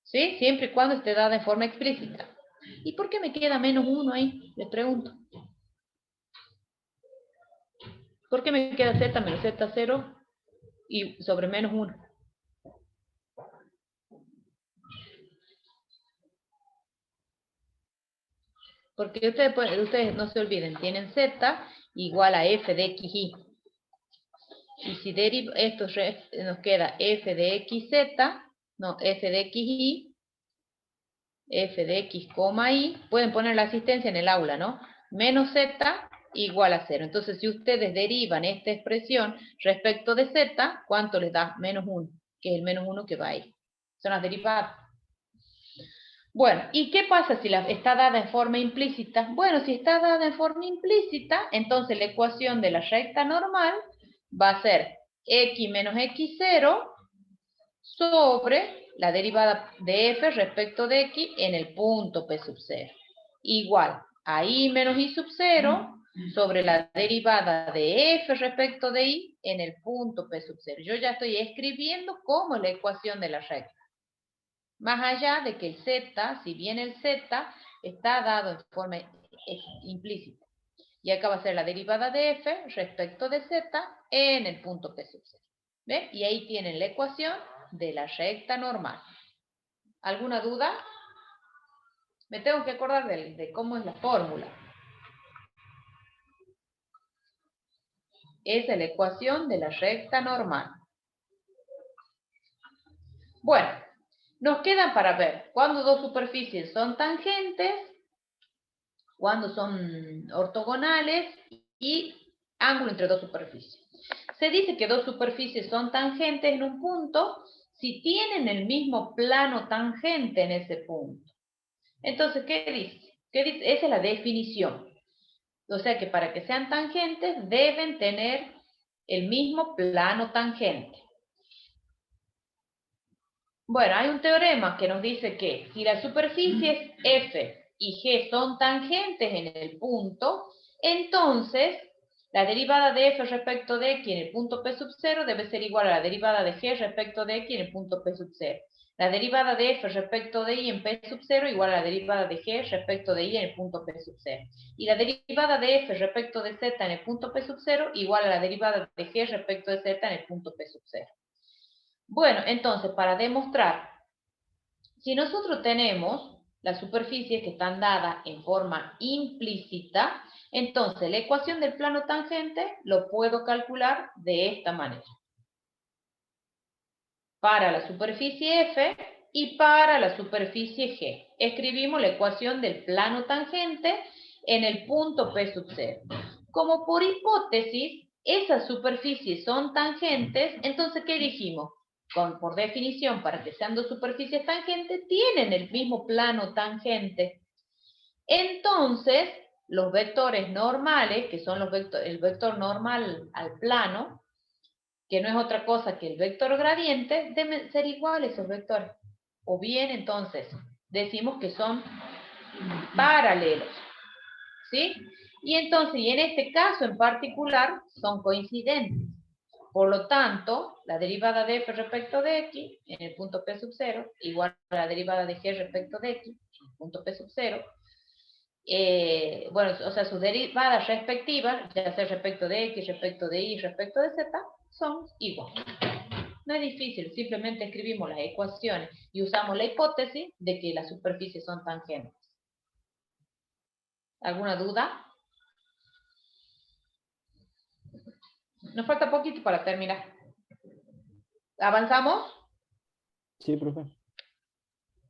S1: ¿Sí? Siempre y cuando esté dada en forma explícita. ¿Y por qué me queda menos 1 ahí? Les pregunto. ¿Por qué me queda z menos z0 y sobre menos 1? Porque ustedes no se olviden, tienen z igual a f de xy. Y si derivo, esto nos queda f de xz, no, f de xy, f de x, y, pueden poner la asistencia en el aula, ¿no? Menos z igual a 0. Entonces, si ustedes derivan esta expresión respecto de z, ¿cuánto les da? Menos 1, que es el menos 1 que va ahí. Son las derivadas. Bueno, ¿y qué pasa si está dada en forma implícita? Bueno, si está dada en forma implícita, entonces la ecuación de la recta normal va a ser x menos x0 sobre la derivada de f respecto de x en el punto P sub 0. Igual a y menos y sub 0 sobre la derivada de f respecto de y en el punto P sub 0. Yo ya estoy escribiendo cómo es la ecuación de la recta. Más allá de que el z, si bien el z está dado en forma implícita. Y acá va a ser la derivada de f respecto de z en el punto P sub 0. ¿Ven? Y ahí tienen la ecuación de la recta normal. ¿Alguna duda? Me tengo que acordar de cómo es la fórmula. Esa es la ecuación de la recta normal. Bueno, nos quedan para ver cuándo dos superficies son tangentes, cuándo son ortogonales y ángulo entre dos superficies. Se dice que dos superficies son tangentes en un punto si tienen el mismo plano tangente en ese punto. Entonces, ¿qué dice? Esa es la definición. O sea que para que sean tangentes deben tener el mismo plano tangente. Bueno, hay un teorema que nos dice que si las superficies F y G son tangentes en el punto, entonces la derivada de f respecto de x en el punto P sub 0 debe ser igual a la derivada de g respecto de x en el punto P sub 0. La derivada de f respecto de y en P sub 0 igual a la derivada de g respecto de y en el punto P sub 0. Y la derivada de f respecto de z en el punto P sub 0 igual a la derivada de g respecto de z en el punto P sub 0. Bueno, entonces, para demostrar, si nosotros tenemos las superficies que están dadas en forma implícita, entonces la ecuación del plano tangente lo puedo calcular de esta manera. Para la superficie F y para la superficie G. Escribimos la ecuación del plano tangente en el punto P sub 0. Como por hipótesis, esas superficies son tangentes, entonces, ¿qué dijimos? Por definición, para que sean dos superficies tangentes, tienen el mismo plano tangente. Entonces, los vectores normales, que son el vector normal al plano, que no es otra cosa que el vector gradiente, deben ser iguales esos vectores. O bien, entonces, decimos que son paralelos. ¿Sí? Y entonces, y en este caso en particular, son coincidentes. Por lo tanto, la derivada de f respecto de x en el punto P sub 0 igual a la derivada de g respecto de x en el punto P sub 0. Bueno, o sea, sus derivadas respectivas, ya sea respecto de x, respecto de y, respecto de z, son iguales. No es difícil, simplemente escribimos las ecuaciones y usamos la hipótesis de que las superficies son tangentes. ¿Alguna duda? Nos falta poquito para terminar. ¿Avanzamos?
S3: Sí, profe.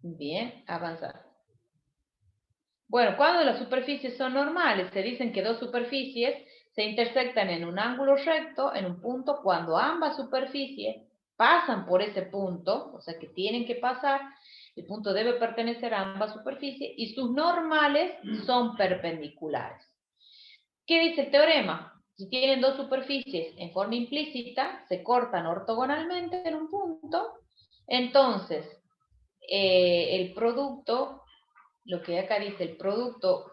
S1: Bien, avanzar. Bueno, cuando las superficies son normales, se dicen que dos superficies se intersectan en un ángulo recto en un punto cuando ambas superficies pasan por ese punto, o sea que tienen que pasar, el punto debe pertenecer a ambas superficies y sus normales son perpendiculares. ¿Qué dice el teorema? Si tienen dos superficies en forma implícita, se cortan ortogonalmente en un punto, entonces el producto, lo que acá dice, el producto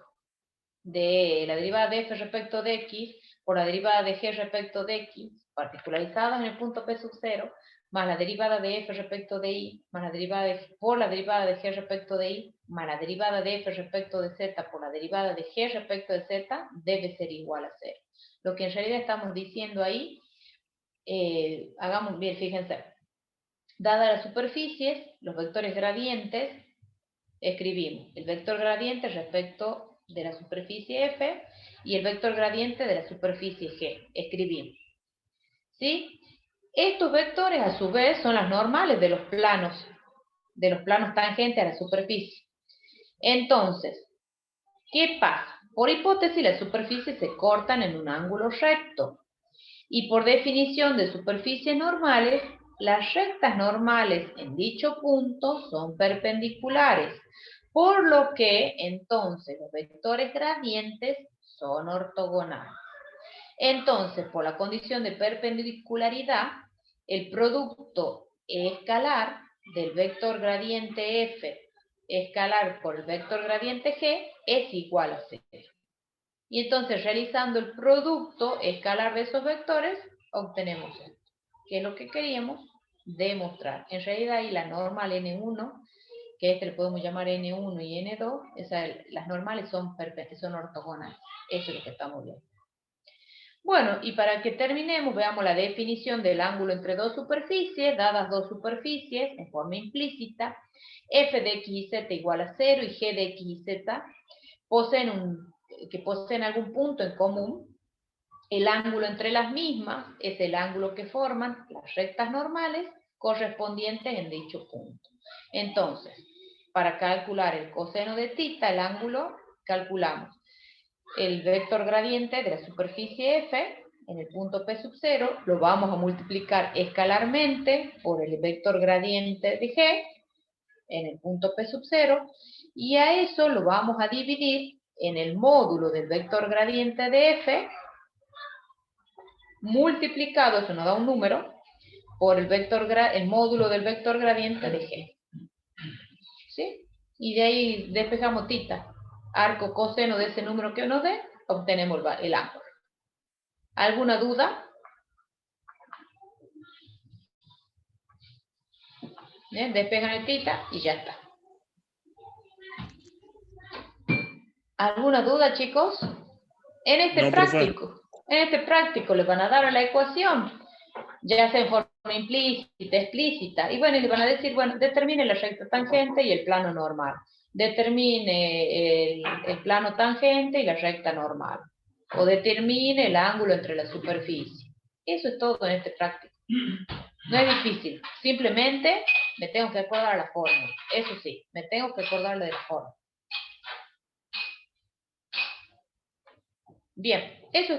S1: de la derivada de f respecto de x por la derivada de g respecto de x, particularizadas en el punto P sub 0, más la derivada de f respecto de y, más la derivada por la derivada de g respecto de y, más la derivada de f respecto de z por la derivada de g respecto de z, debe ser igual a 0. Lo que en realidad estamos diciendo ahí, hagamos bien, fíjense, dadas las superficies, los vectores gradientes, escribimos el vector gradiente respecto de la superficie F y el vector gradiente de la superficie G. Escribimos. ¿Sí? Estos vectores, a su vez, son las normales de los planos tangentes a la superficie. Entonces, ¿qué pasa? Por hipótesis, las superficies se cortan en un ángulo recto. Y por definición de superficies normales, las rectas normales en dicho punto son perpendiculares, por lo que entonces los vectores gradientes son ortogonales. Entonces, por la condición de perpendicularidad, el producto escalar del vector gradiente F escalar por el vector gradiente G es igual a 0. Y entonces, realizando el producto escalar de esos vectores, obtenemos esto, que es lo que queríamos demostrar. En realidad, ahí la normal N1, que le podemos llamar N1 y N2, las normales son ortogonales. Eso es lo que estamos viendo. Bueno, y para que terminemos, veamos la definición del ángulo entre dos superficies, dadas dos superficies, en forma implícita, f de x y z igual a 0 y g de x y z poseen algún punto en común. El ángulo entre las mismas es el ángulo que forman las rectas normales correspondientes en dicho punto. Entonces, para calcular el coseno de θ, el ángulo, calculamos el vector gradiente de la superficie F en el punto P sub 0, lo vamos a multiplicar escalarmente por el vector gradiente de G en el punto P sub 0, y a eso lo vamos a dividir en el módulo del vector gradiente de F, multiplicado, eso nos da un número, por el módulo del vector gradiente de G. ¿Sí? Y de ahí despejamos θ. Arco coseno de ese número que nos dé, obtenemos el ángulo. ¿Alguna duda? Bien, despejan el θ y ya está. ¿Alguna duda, chicos? En este práctico les van a dar la ecuación, ya sea en forma implícita, explícita, y bueno, y le van a decir, bueno, determine la recta tangente y el plano normal. Determine el plano tangente y la recta normal. O determine el ángulo entre la superficie. Eso es todo en este práctico. No es difícil. Simplemente me tengo que acordar la forma. Eso sí, me tengo que acordar de la forma. Bien, eso es